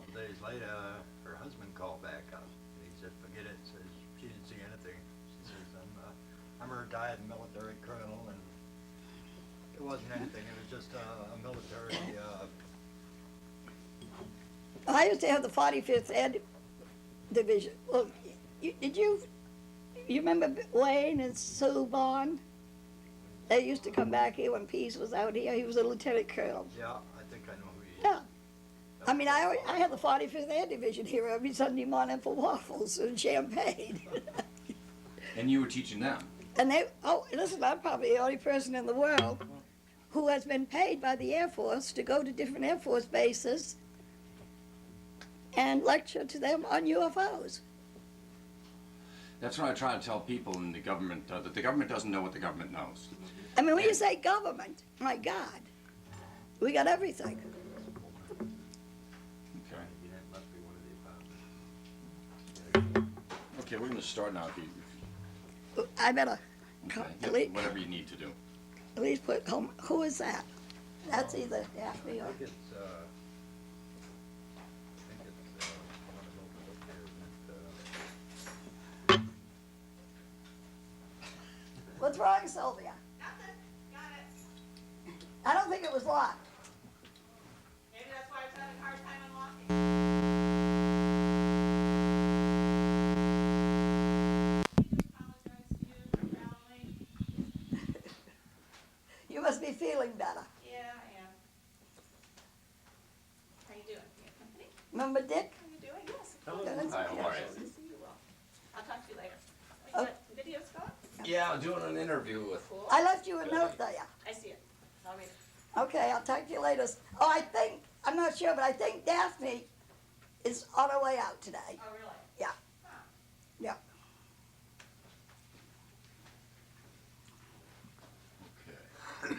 couple days later, her husband called back up. He said, forget it. Says she didn't see anything. She says, I'm a retired military colonel, and it wasn't anything. It was just a military. I used to have the 45th Ed Division. Well, you remember Wayne and Sue Bond? They used to come back here when Pease was out here. He was a lieutenant colonel. Yeah, I think I know who he is. Yeah. I mean, I had the 45th Air Division here every Sunday morning for waffles and champagne. And you were teaching them? And they, oh, listen, I'm probably the only person in the world who has been paid by the Air Force to go to different Air Force bases and lecture to them on UFOs. That's what I try to tell people in the government, that the government doesn't know what the government knows. I mean, when you say government, my God, we got everything. Okay. That must be one of the Okay, we're going to start now. If you, I better okay. at least, Whatever you need to do. at least put home. Who is that? That's either Daphne I or. think it's one of those up there, isn't it? What's wrong, Sylvia? Nothing. Got it. I don't think it was locked. Maybe that's why I was having a hard time unlocking. I do apologize to you for growling. You must be feeling better. Yeah, I am. How you doing? You got company? Remember Dick? How you doing? Yes. Hello. That's Hi, okay. how are you? Nice to see you all. I'll talk to you later. You Oh. got videos going? Yeah, I'm doing an interview with. Cool. I left you a note there. I see it. I'll read it. Okay, I'll talk to you later. Oh, I think, I'm not sure, but I think Daphne is on her way out today. Oh, really? Yeah. Huh. Yeah. Okay.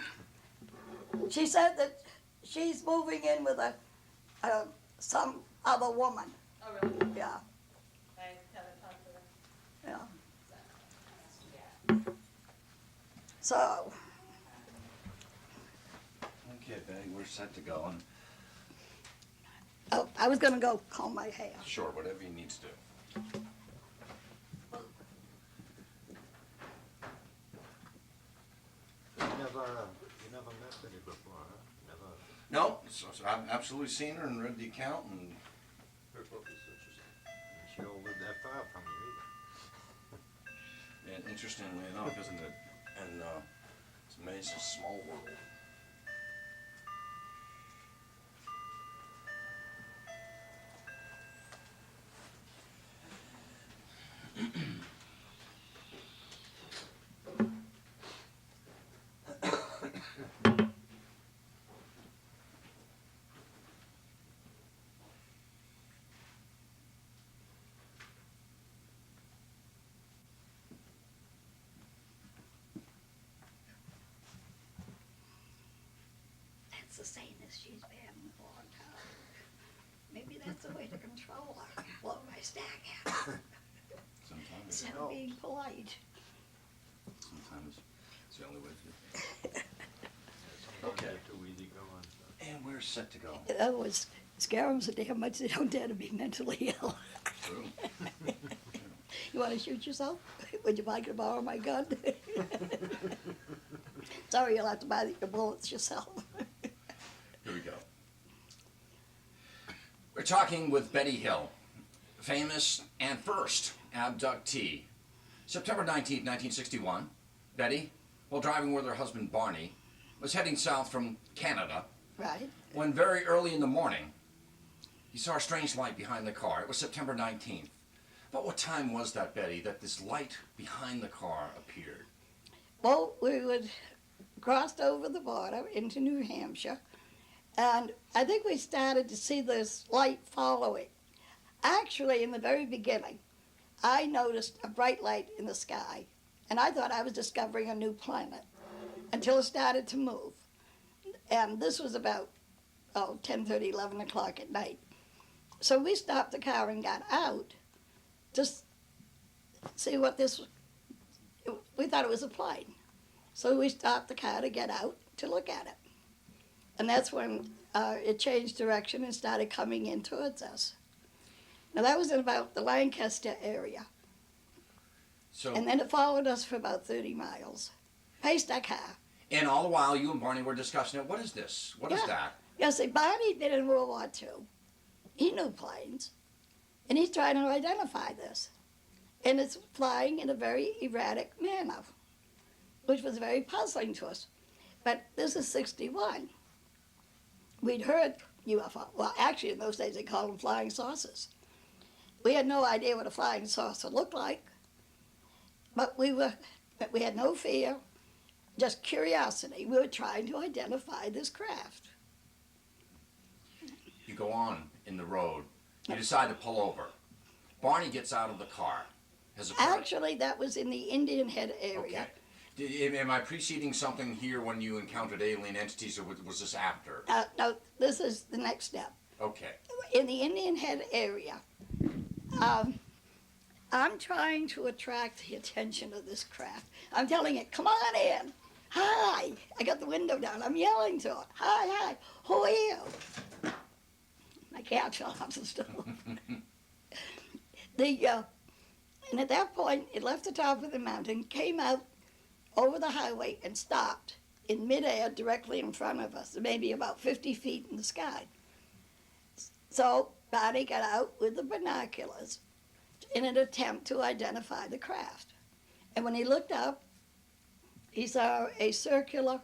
She said that she's moving in with some other woman. Oh, really? Yeah, I haven't talked to her. yeah. Yeah. So, Okay, Betty, we're set to go. And oh, I was gonna go comb my hair. sure, whatever you need to do. You never met Betty before, huh? Never. No, so I've absolutely seen her and read the account, and Her book is interesting. And she don't live that far from you either. and interestingly enough, isn't it? And it's amazing, small world. That's the sanest she's been in a long time. Maybe that's the way to control her. Blow my stack out. Sometimes, Instead of being polite. sometimes it's the only way to do Sometimes Okay. they're too easy going. So. it. And we're set to go. In other words, scare them so damn much they don't dare to be mentally ill. True. You want to shoot yourself? Would you like to borrow my gun? Sorry, you'll have to buy your bullets yourself. Here we go. We're talking with Betty Hill, famous and first abductee. September 19th, 1961, Betty, while driving with her husband Barney, was heading south from Canada Right? when very early in the morning, he saw a strange light behind the car. It was September 19th. But what time was that, Betty, that this light behind the car appeared? Well, we would crossed over the border into New Hampshire, and I think we started to see this light following. Actually, in the very beginning, I noticed a bright light in the sky, and I thought I was discovering a new planet until it started to move. And this was about 10:30, 11 o'clock at night. So we stopped the car and got out to see what this was. We thought it was a plane. So we stopped the car to get out to look at it. And that's when it changed direction and started coming in towards us. Now that was in about the Lancaster area. So, And then it followed us for about 30 miles. Paced our car. and all the while, you and Barney were discussing it. What is this? What is Yeah. that? Yeah, see, Barney'd been in World War II. He knew planes. And he's trying to identify this. And it's flying in a very erratic manner, which was very puzzling to us. But this is 61. We'd heard UFO. Well, actually, in those days, they called them flying saucers. We had no idea what a flying saucer looked like. But we had no fear, just curiosity. We were trying to identify this craft. You go on in the road. You decide to pull over. Barney gets out of the car. Has a Actually, that was in the Indian Head area. Okay. Am I preceding something here when you encountered alien entities, or was this after? No, this is the next step. Okay. In the Indian Head area, I'm trying to attract the attention of this craft. I'm telling it, come on in. Hi. I got the window down. I'm yelling to it. Hi. Who are you? My cat fell off the stove. And at that point, it left the top of the mountain, came out over the highway, and stopped in midair directly in front of us, maybe about 50 feet in the sky. So Barney got out with the binoculars in an attempt to identify the craft. And when he looked up, he saw a circular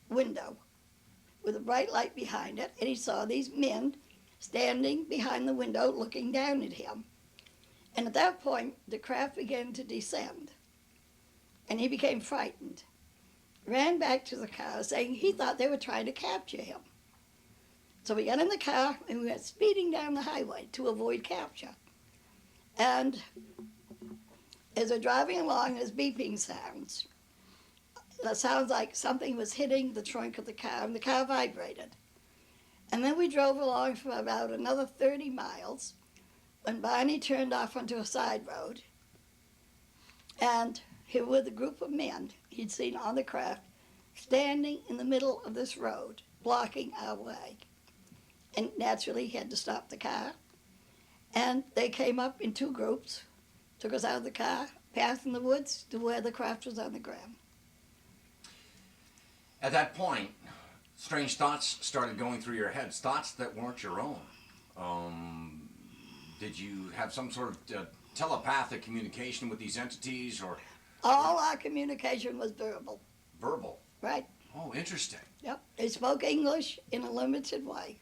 window with a bright light behind it, and he saw these men standing behind the window looking down at him. And at that point, the craft began to descend, and he became frightened. Ran back to the car saying he thought they were trying to capture him. So we got in the car and we went speeding down the highway to avoid capture. And as we're driving along, there's beeping sounds. That sounds like something was hitting the trunk of the car, and the car vibrated. And then we drove along for about another 30 miles when Barney turned off onto a side road. And here were the group of men he'd seen on the craft standing in the middle of this road, blocking our way. And naturally, he had to stop the car. And they came up in two groups, took us out of the car, passed in the woods to where the craft was on the ground. At that point, strange thoughts started going through your head, thoughts that weren't your own. Did you have some sort of telepathic communication with these entities, or All our communication was verbal, verbal? right? Oh, interesting. Yep. They spoke English in a limited way.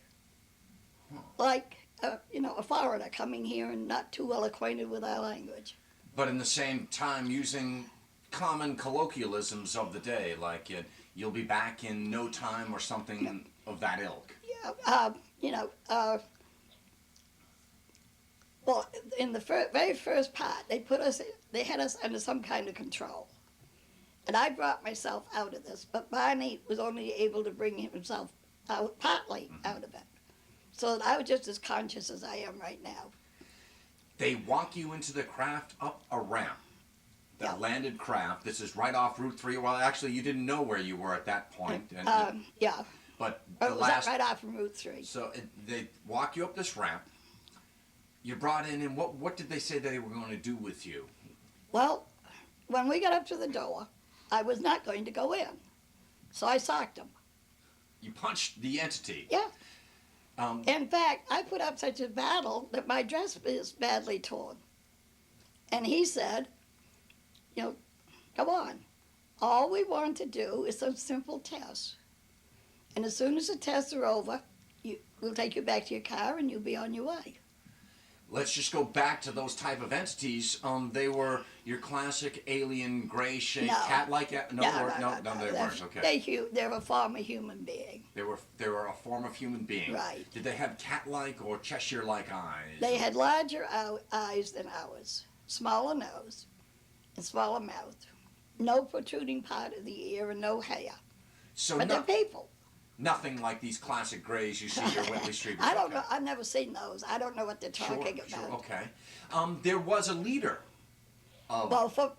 Huh. Like, a foreigner coming here and not too well acquainted with our language. But in the same time, using common colloquialisms of the day, like you'll be back in no time, or something of that ilk. Yeah, well, in the very first part, they had us under some kind of control. And I brought myself out of this, but Barney was only able to bring himself out, partly out of it. So that I was just as conscious as I am right now. They walk you into the craft up a ramp. The Yeah. landed craft. This is right off Route 3. Well, actually, you didn't know where you were at that point. Yeah, But it the was last. right off from Route 3. So they walk you up this ramp. You're brought in, and what did they say they were going to do with you? Well, when we got up to the door, I was not going to go in. So I socked him. You punched the entity. Yeah. Um, In fact, I put up such a battle that my dress is badly torn. And he said, come on. All we want to do is some simple tests. And as soon as the tests are over, we'll take you back to your car and you'll be on your way. Let's just go back to those type of entities. They were your classic alien, gray-shaped, No. cat-like. No, they They're- weren't. Okay. They're a form of human being. They were a form of human being. Right. Did they have cat-like or Cheshire-like eyes? They had larger eyes than ours, smaller nose, and smaller mouth. No protruding part of the ear and no hair. So But they're people. nothing like these classic grays you see here at Whitley Street. I don't know. I've never seen those. I don't know what they're talking about. Sure, okay. There was a leader of... Well,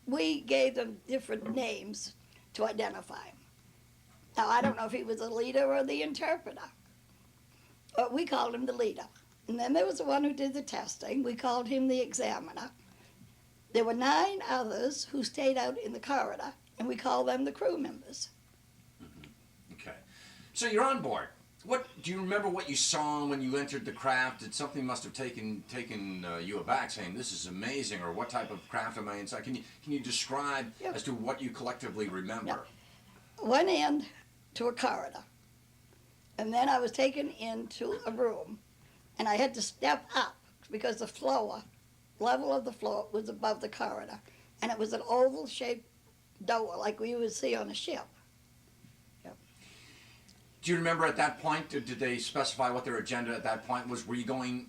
we gave them different names to identify them. Now, I don't know if he was the leader or the interpreter, but we called him the leader. And then there was the one who did the testing. We called him the examiner. There were 9 others who stayed out in the corridor, and we called them the crew members. Okay. So you're on board. What do you remember? What you saw when you entered the craft? Did something must have taken you aback, saying this is amazing, or what type of craft am I inside? Can you describe as to what you collectively remember? Went in to a corridor, and then I was taken into a room, and I had to step up because the level of the floor was above the corridor, and it was an oval-shaped door like we would see on a ship. Do you remember at that point, did they specify what their agenda at that point was? Were you going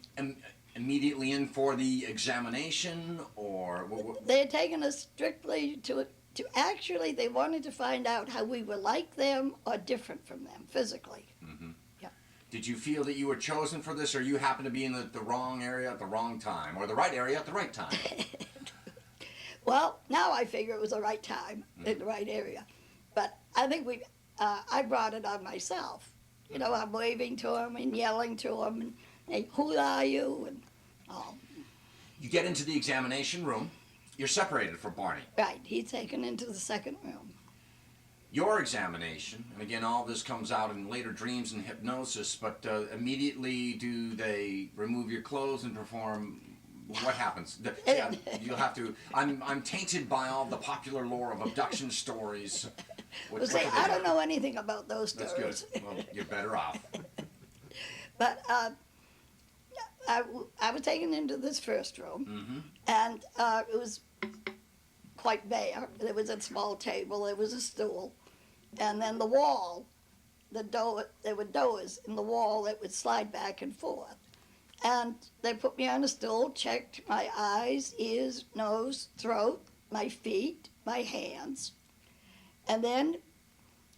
immediately in for the examination, or what? They had taken us strictly to actually, they wanted to find out how we were like them or different from them physically. Mm-hmm. Yeah. Did you feel that you were chosen for this, or you happened to be in the wrong area at the wrong time, or the right area at the right time? Well, now I figure it was the right time, in the right area. But I think I brought it on myself. You know, I'm waving to them and yelling to them, and hey, who are you? And You get into the examination room. You're separated from Barney. right, he's taken into the second room. Your examination, and again, all this comes out in later dreams and hypnosis, but immediately do they remove your clothes and perform, what happens? You'll have to, I'm tainted by all the popular lore of abduction stories. Well, see, I don't know anything about those That's stories. good. Well, you're better off. But I was taken into this first room, Mm-hmm. and it was quite bare. There was a small table, there was a stool, and then the wall, there were doors in the wall that would slide back and forth. And they put me on a stool, checked my eyes, ears, nose, throat, my feet, my hands. And then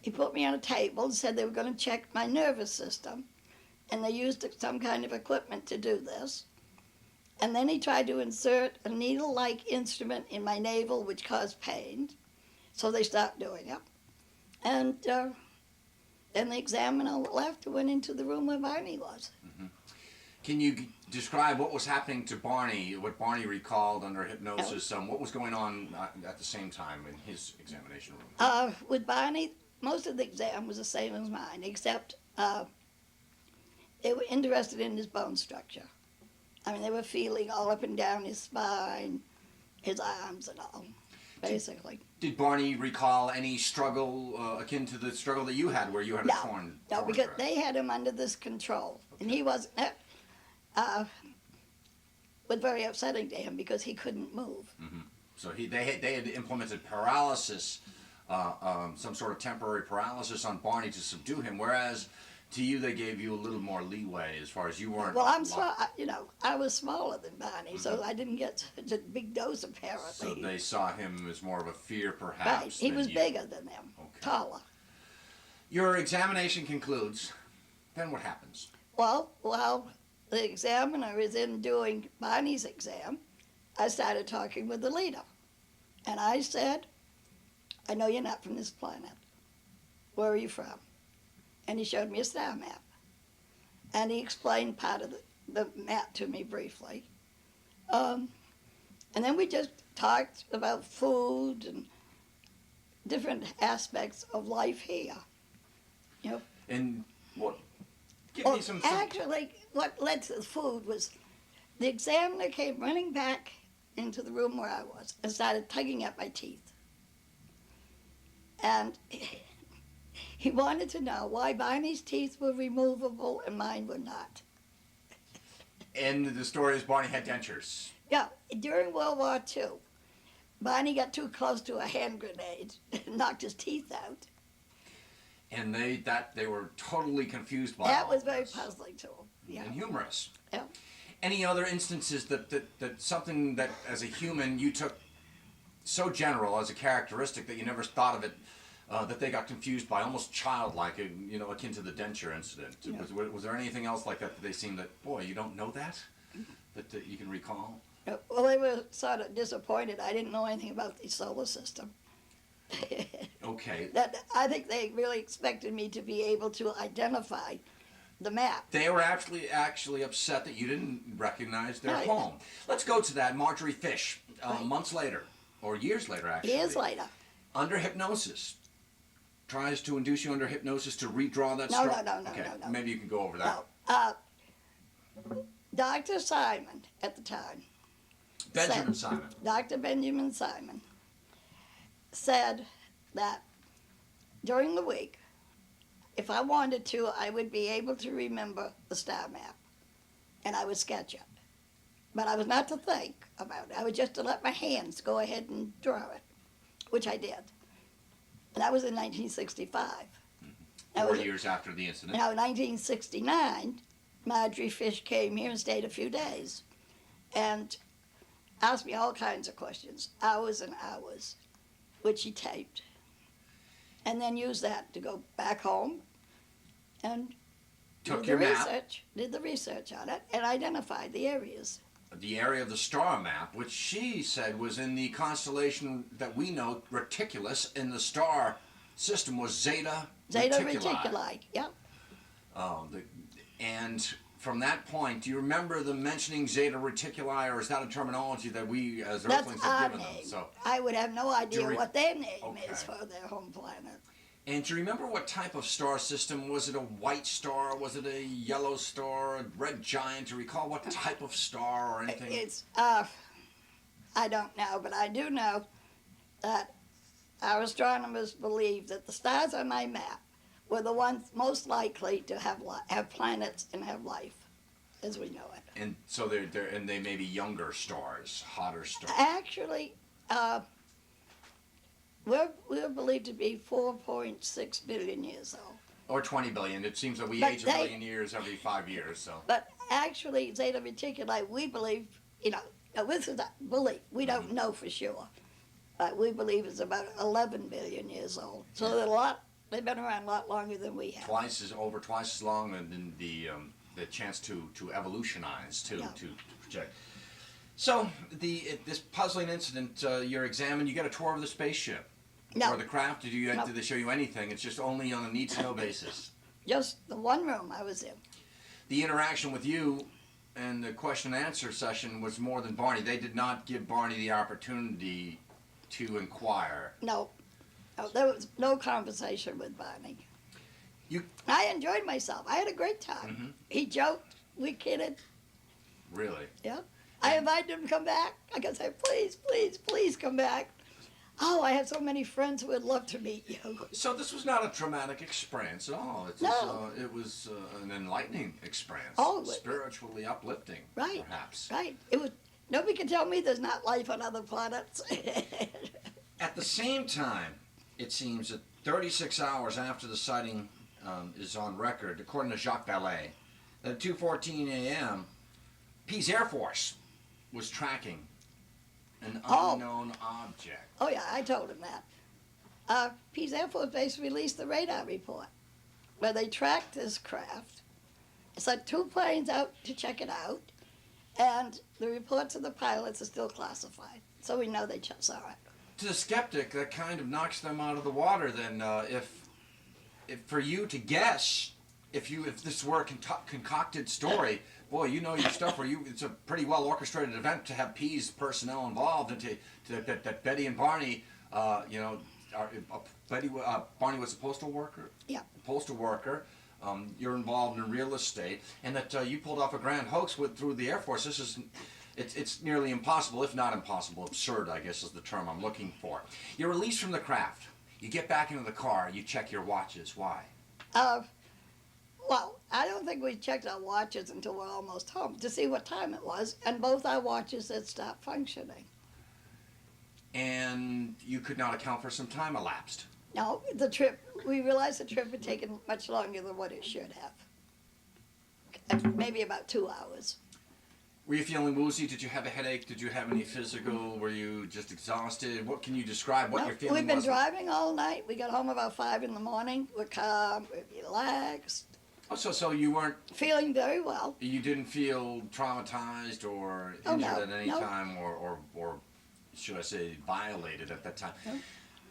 he put me on a table and said they were going to check my nervous system. And they used some kind of equipment to do this. And then he tried to insert a needle-like instrument in my navel, which caused pain. So they stopped doing it. And then the examiner left and went into the room where Barney was. Mm-hmm. Can you describe what was happening to Barney, what Barney recalled under hypnosis? What was going on at the same time in his examination room? With Barney, most of the exam was the same as mine, except they were interested in his bone structure. I mean, they were feeling all up and down his spine, his arms and all, basically. Did Barney recall any struggle akin to the struggle that you had, where you had a torn No, because breast? they had him under this control. And he wasn't, was very upsetting to him because he couldn't move. Mm-hmm. So they had implemented paralysis, some sort of temporary paralysis on Barney to subdue him, whereas to you they gave you a little more leeway as far as you weren't. Well, I was smaller than Barney, so I didn't get such a big dose apparently. So they saw him as more of a fear, perhaps. Right, he than was you. bigger than them, taller. Your examination concludes. Then what happens? Well, while the examiner is in doing Barney's exam, I started talking with the leader. And I said, I know you're not from this planet. Where are you from? And he showed me a star map. And he explained part of the map to me briefly. And then we just talked about food and different aspects of life here. You know, And what? Give well, me some. actually, what led to the food was the examiner came running back into the room where I was and started tugging at my teeth. And he wanted to know why Barney's teeth were removable and mine were not. And the story is Barney had dentures. Yeah, during World War II, Barney got too close to a hand grenade and knocked his teeth out. And they were totally confused by That all was of very this. puzzling to him. Yeah. And humorous. Yeah. Any other instances that something that as a human you took so general as a characteristic that you never thought of it, that they got confused by, almost childlike, akin to the denture incident? Yeah. Was there anything else like that they seemed that, boy, you don't know that you can recall? Well, they were sort of disappointed. I didn't know anything about the solar system. Okay. That I think they really expected me to be able to identify the map. They were actually upset that you didn't recognize their Right. home. Let's go to that. Marjorie Fish, Right. months later, or years later, actually. Years later. Under hypnosis. Tries to induce you under hypnosis to redraw that No, story. no, no, Okay, no. maybe you can go over that. No. Dr. Simon at the time, Benjamin Simon. Dr. Benjamin Simon, said that during the week, if I wanted to, I would be able to remember the star map, and I would sketch it. But I was not to think about it. I was just to let my hands go ahead and draw it, which I did. And that was in 1965. That 4 was- years after the incident. Now, in 1969, Marjorie Fish came here and stayed a few days and asked me all kinds of questions, hours and hours, which she taped. And then used that to go back home and Took did your the map, research, did the research on it, and identified the areas. the area of the star map, which she said was in the constellation that we know, Reticulus, in the star system was Zeta Reticuli, yep. And from that point, do you remember them mentioning Zeta Reticuli, or is that a terminology that we as That's Earthlings our have given them? name. So, I would have no idea re- what their name Okay. is for their home planet. and do you remember what type of star system? Was it a white star? Was it a yellow star? A red giant? Do you recall what type of star or anything? It's, I don't know, but I do know that our astronomers believe that the stars on my map were the ones most likely to have planets and have life, as we know it. And so they may be younger stars, hotter stars. Actually, we're believed to be 4.6 billion years old. Or 20 billion. It seems that we But age a they- billion years every 5 years. So But actually, Zeta Reticuli, we believe, now this is a belief, we don't know for sure, but we believe it's about 11 billion years old. So they've been around a lot longer than we have. over twice as long, and then the chance to evolutionize Yeah. to project. So this puzzling incident, you're examined. You get a tour of the spaceship No. or the craft. No. Did they show you anything? It's just only on a need to know basis. Just the one room I was in. The interaction with you and the question and answer session was more than Barney. They did not give Barney the opportunity to inquire. No, there was no conversation with Barney. You- I enjoyed myself. I had a great time. Mhm. He joked, we kidded. Really? Yeah. I invited him to come back. Like I said, please, please, please come back. Oh, I have so many friends who would love to meet you. So this was not a traumatic experience at all. No. It was an enlightening experience. Oh, spiritually uplifting, Right. perhaps. Right. It was. Nobody can tell me there's not life on other planets. At the same time, it seems that 36 hours after the sighting is on record, according to Jacques Vallée, that at 2:14 a.m., Pease Air Force was tracking an Oh. unknown object. Oh yeah, I told him that. Pease Air Force Base released the radar report where they tracked this craft, sent 2 planes out to check it out, and the reports of the pilots are still classified. So we know they just saw it. To the skeptic, that kind of knocks them out of the water. Then, if for you to guess, if this were a concocted story, boy, you know your stuff. It's a pretty well orchestrated event to have Pease personnel involved, and that Betty and Barney, Barney was a postal worker. Yeah. Postal worker. You're involved in real estate, and that you pulled off a grand hoax through the Air Force. It's nearly impossible, if not impossible, absurd, I guess is the term I'm looking for. You're released from the craft. You get back into the car. You check your watches. Why? Well, I don't think we checked our watches until we're almost home to see what time it was, and both our watches had stopped functioning. And you could not account for some time elapsed. No, we realized the trip had taken much longer than what it should have. Maybe about 2 hours. Were you feeling woozy? Did you have a headache? Did you have any physical? Were you just exhausted? What can you describe what No, your feeling we've been was? driving all night. We got home about 5 in the morning. We're calm, we're relaxed, Oh, so you weren't, feeling very well. you didn't feel traumatized or Oh, injured no, at any no. time or should I say violated at that time? No.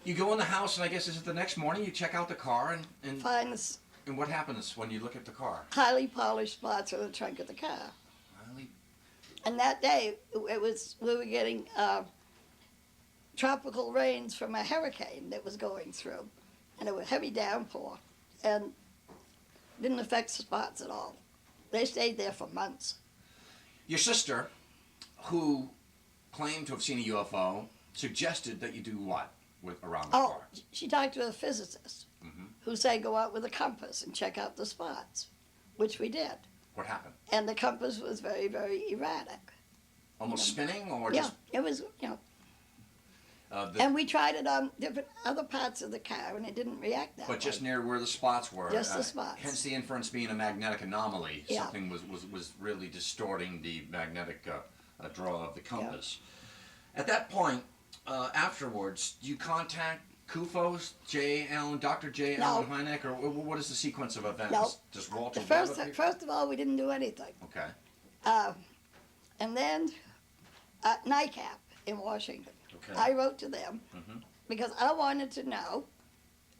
You go in the house, and I guess is it the next morning you check out the car, and Find this what happens when you look at the car? highly polished spots on the trunk of the car. Really? And that day, we were getting tropical rains from a hurricane that was going through, and it was heavy downpour, and didn't affect the spots at all. They stayed there for months. Your sister, who claimed to have seen a UFO, suggested that you do what around the Oh, car? she talked to a physicist who said go out with a compass and check out the spots, which we did. What happened? And the compass was very, very erratic. Almost spinning, or Yeah, just? it was, and we tried it on different other parts of the car, and it didn't react that way. But just near where the spots were. Just the spots. Hence the inference being a magnetic anomaly. Yeah. Something was really distorting the magnetic draw of the compass. At that point, afterwards, do you contact CUFOS, Dr. J. No. Allen Hynek, or what is the sequence of events? No. Does Walter The Webb first, appear? first of all, we didn't do anything. Okay. And then NICAP in Washington. Okay. I wrote to them because I wanted to know,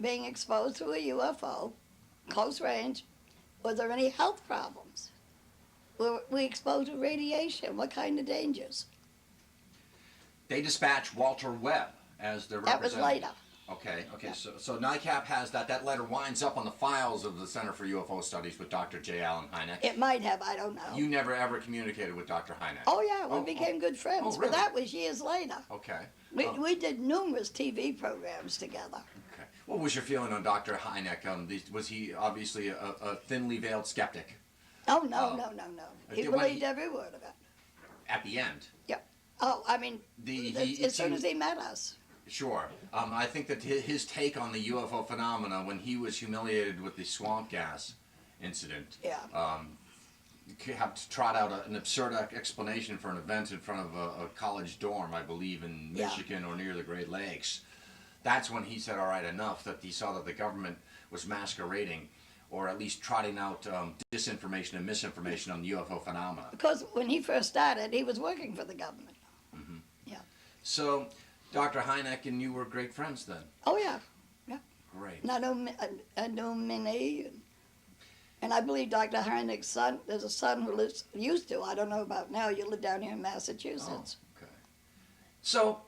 being exposed to a UFO, close range, was there any health problems? Were we exposed to radiation? What kind of dangers? They dispatch Walter Webb as their That was representative. later. Okay, Yeah. so NICAP has that. That letter winds up on the files of the Center for UFO Studies with Dr. J. Allen Hynek. It might have, I don't know. You never ever communicated with Dr. Hynek? Oh yeah, we Oh, became good friends, oh, really? but that was years later. Okay. We did numerous TV programs together. Okay. What was your feeling on Dr. Hynek? Was he obviously a thinly veiled skeptic Oh no, no, no, no. He when believed he- every word of it. at the end? Oh, I mean, He as soon as he met us. Sure. I think that his take on the UFO phenomena when he was humiliated with the swamp gas incident, Yeah. have to trot out an absurd explanation for an event in front of a college dorm, I believe, in Yeah. Michigan or near the Great Lakes. That's when he said, all right, enough, that he saw that the government was masquerading or at least trotting out disinformation and misinformation on the UFO phenomena. Because when he first started, he was working for the government. So Dr. Hynek and you were great friends then? Oh yeah, Great. and I know Minnie, and I believe Dr. Heinrich's son. There's a son who used to. I don't know about now. You live down here in Massachusetts. Oh, okay. So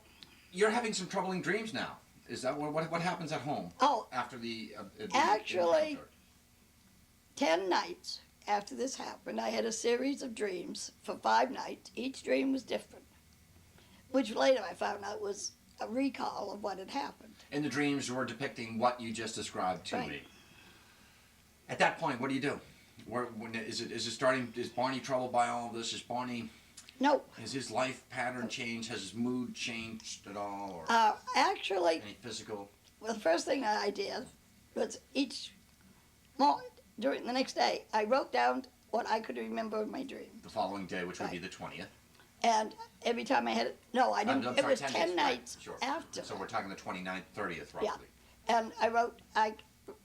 you're having some troubling dreams now. Is that what happens at home Oh, after the Actually- encounter? 10 nights after this happened, I had a series of dreams for 5 nights. Each dream was different, which later I found out was a recall of what had happened. And the dreams were depicting what you just described to Right. me. At that point, what do you do? Is it starting? Is Barney troubled by all of this? No, Has his life pattern changed? Has his mood changed at all, or actually, any physical? well, the first thing I did was during the next day, I wrote down what I could remember of my dream. The following day, which would be Right. the 20th. And every time I had it, no, I didn't. I'm It sorry, was 10 days, right, nights sure. after. So we're talking the 29th, 30th, roughly. Yeah. And I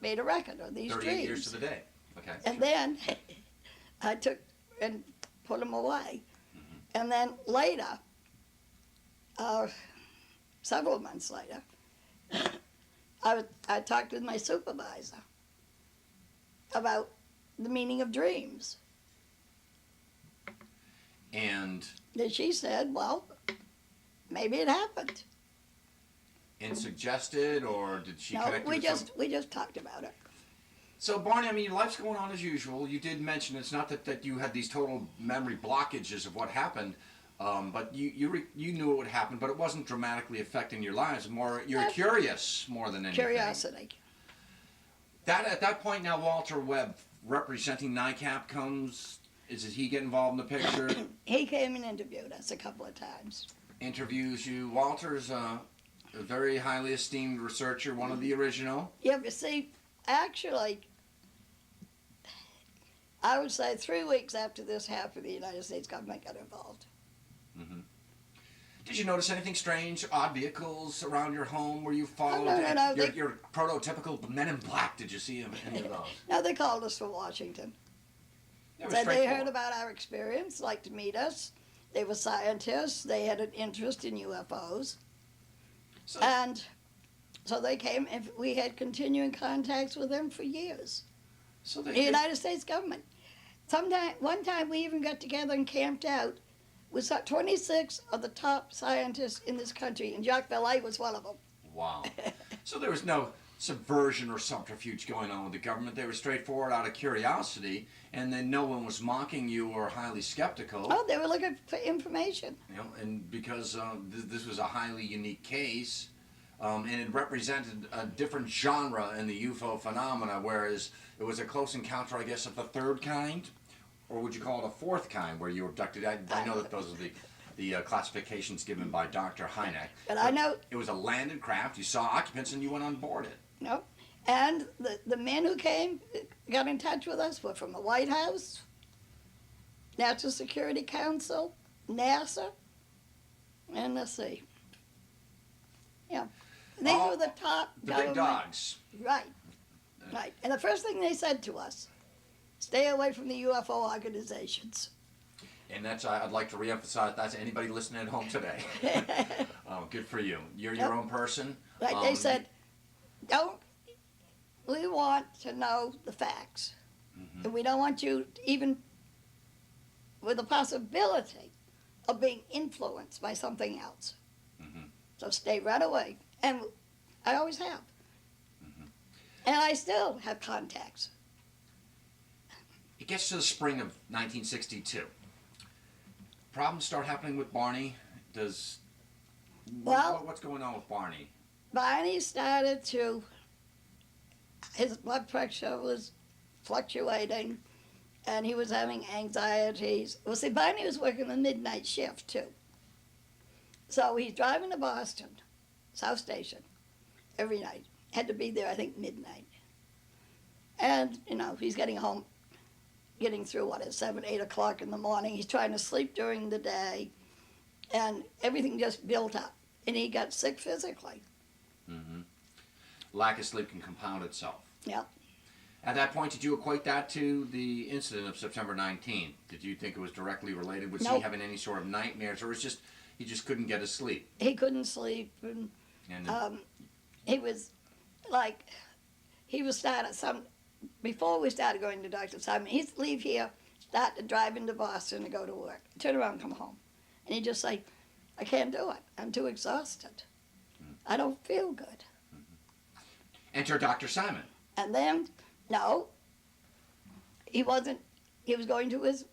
made a record of these 38 dreams. years to the day. Okay. And sure. then I took and put them away. And then later, several months later, I talked with my supervisor about the meaning of dreams. And And she said, well, maybe it happened. suggested, or did she No, connect you we with some? just talked about it. So Barney, I mean, your life's going on as usual. You did mention it's not that you had these total memory blockages of what happened, but you knew it would happen, but it wasn't dramatically affecting your lives. More, you're curious more than anything. Curiosity. At that point now, Walter Webb, representing NICAP, comes. Does he get involved in the picture? He came and interviewed us a couple of times. Interviews you. Walter's a very highly esteemed researcher, one of the original. Yeah, but see, actually, I would say 3 weeks after this happened, the United States government got involved. Did you notice anything strange? Odd vehicles around your home where you followed? no, Your prototypical Men in Black. Did you see any of those? No, they called us from Washington. They were Said they heard straightforward. about our experience, liked to meet us. They were scientists. They had an interest in UFOs. So, And So they came, and we had continuing contacts with them for years. So The they, United States government. One time we even got together and camped out with 26 of the top scientists in this country, and Jacques Vallée was one of them. wow. So there was no subversion or subterfuge going on with the government. They were straightforward out of curiosity, and then no one was mocking you or highly skeptical. Oh, they were looking for information. You know, and because this was a highly unique case, and it represented a different genre in the UFO phenomena, whereas it was a close encounter, I guess, of the third kind, or would you call it a fourth kind, where you were abducted? I know that those are the classifications given by Dr. Hynek. But I know, It was a landed craft. You saw occupants and you went on board it. no, and the men who came, got in touch with us were from the White House, National Security Council, NASA, and let's see. Yeah, these All were the top The big government. dogs. Right, right. And the first thing they said to us, stay away from the UFO organizations. And that's, I'd like to reemphasize, that's anybody listening at home today. Good for you. You're your own person. Right, they said, we want to know the facts. Mhm. And we don't want you even with the possibility of being influenced by something else. Mhm. So stay right away. And I always have. Mhm. And I still have contacts. It gets to the spring of 1962. Problems start happening with Barney. Well- what's going on with Barney? Barney started to, his blood pressure was fluctuating and he was having anxieties. Well, see, Barney was working the midnight shift too. So he's driving to Boston, South Station, every night. Had to be there, I think, midnight. And, he's getting home, getting through, 7, 8 o'clock in the morning. He's trying to sleep during the day. And everything just built up. And he got sick physically. Mm-hmm. Lack of sleep can compound itself. Yeah. At that point, did you equate that to the incident of September 19th? Did you think it was directly related? Was he Nope. having any sort of nightmares, or was just he just couldn't get to sleep? He couldn't sleep. And And he was like, before we started going to Dr. Simon, he'd leave here, start to drive into Boston to go to work, turn around, come home. And he'd just say, I can't do it. I'm too exhausted. I don't feel good. enter Dr. Simon. And then, no, he wasn't, he was going to his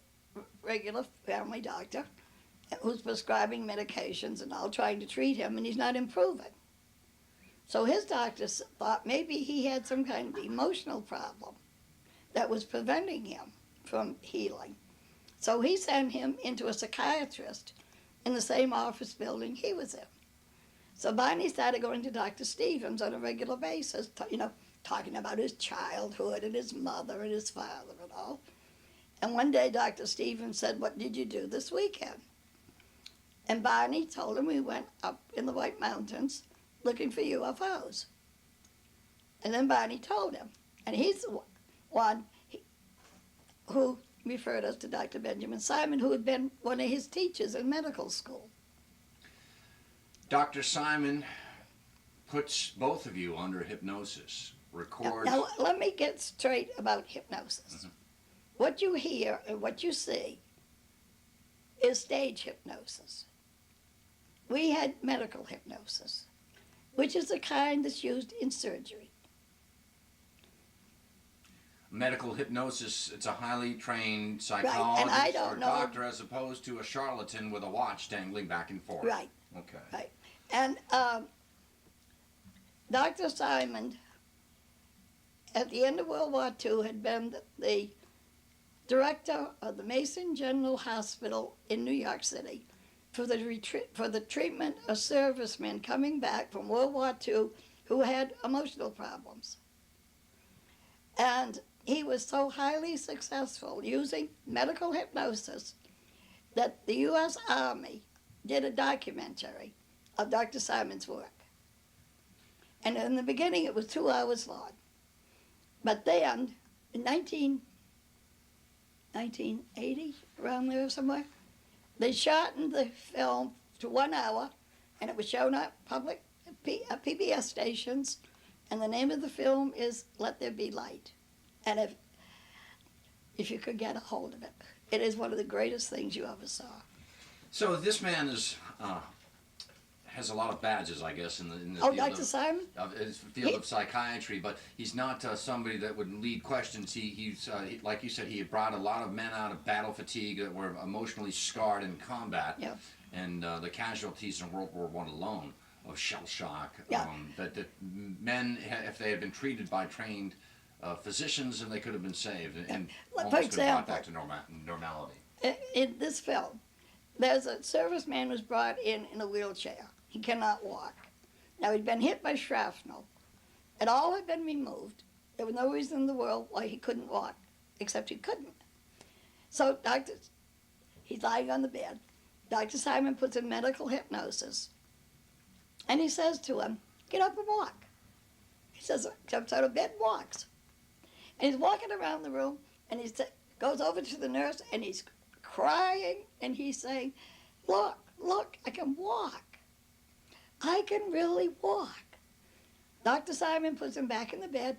regular family doctor who's prescribing medications and all, trying to treat him, and he's not improving. So his doctor thought maybe he had some kind of emotional problem that was preventing him from healing. So he sent him into a psychiatrist in the same office building he was in. So Barney started going to Dr. Stevens on a regular basis, talking about his childhood and his mother and his father and all. And one day Dr. Stevens said, what did you do this weekend? And Barney told him we went up in the White Mountains looking for UFOs. And then Barney told him. And he's the one who referred us to Dr. Benjamin Simon, who had been one of his teachers in medical school. Dr. Simon puts both of you under hypnosis, records. Now, let me get straight about hypnosis. Mhm. What you hear and what you see is stage hypnosis. We had medical hypnosis, which is the kind that's used in surgery. Medical hypnosis, it's a highly trained and psychologist I don't or know- doctor as opposed to a charlatan with a watch dangling back and forth. Right. Okay. Right. And Dr. Simon, at the end of World War II, had been the director of the Mason General Hospital in New York City for the treatment of servicemen coming back from World War II who had emotional problems. And he was so highly successful using medical hypnosis that the U.S. Army did a documentary of Dr. Simon's work. And in the beginning, it was 2 hours long. But then, in 1980, around there somewhere, they shortened the film to 1 hour, and it was shown up public PBS stations, and the name of the film is Let There Be Light. And if you could get a hold of it, it is one of the greatest things you ever saw. So this man is has a lot of badges, I guess, in the Oh, field Dr. Simon? of his field of psychiatry, but he's not somebody that would lead questions. He's like you said, he had brought a lot of men out of battle fatigue that were emotionally scarred in combat, Yep. and the casualties in World War I alone of shell shock. Yeah. That men, if they had been treated by trained physicians, and they could have been saved and Like, almost for could have brought example, back to normality. In this film, there's a serviceman who's brought in a wheelchair. He cannot walk. Now, he'd been hit by shrapnel. It all had been removed. There was no reason in the world why he couldn't walk, except he couldn't. So he's lying on the bed. Dr. Simon puts in medical hypnosis. And he says to him, get up and walk. He says, jumps out of bed and walks. And he's walking around the room, and he goes over to the nurse, and he's crying, and he's saying, look, I can walk. I can really walk. Dr. Simon puts him back in the bed,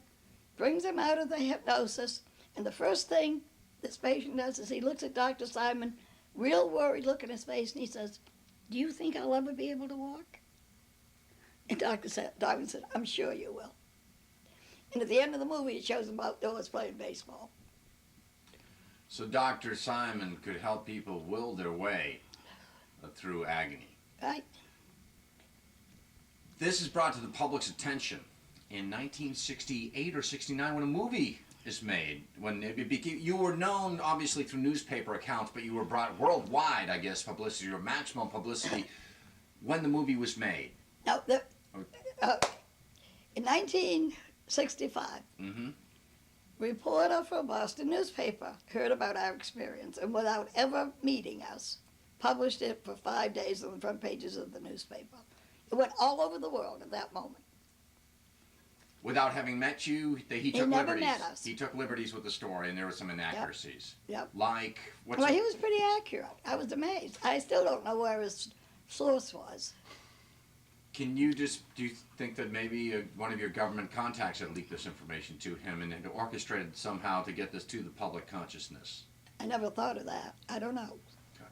brings him out of the hypnosis, and the first thing this patient does is he looks at Dr. Simon, real worried look in his face, and he says, do you think I'll ever be able to walk? And Dr. Simon said, I'm sure you will. And at the end of the movie, it shows him outdoors playing baseball. So Dr. Simon could help people will their way through agony. Right? This is brought to the public's attention in 1968 or 69 when a movie is made. When you were known, obviously, through newspaper accounts, but you were brought worldwide, I guess, publicity or maximum publicity when the movie was made. Now, in 1965, reporter for a Boston newspaper heard about our experience and without ever meeting us, published it for 5 days on the front pages of the newspaper. It went all over the world at that moment. Without having met you, he took never liberties. met us. He took liberties with the story, and there were some inaccuracies. Yep. Like what's Well, he was pretty accurate. I was amazed. I still don't know where his source was. Can you do you think that maybe one of your government contacts had leaked this information to him and had orchestrated somehow to get this to the public consciousness? I never thought of that. I don't know. Okay.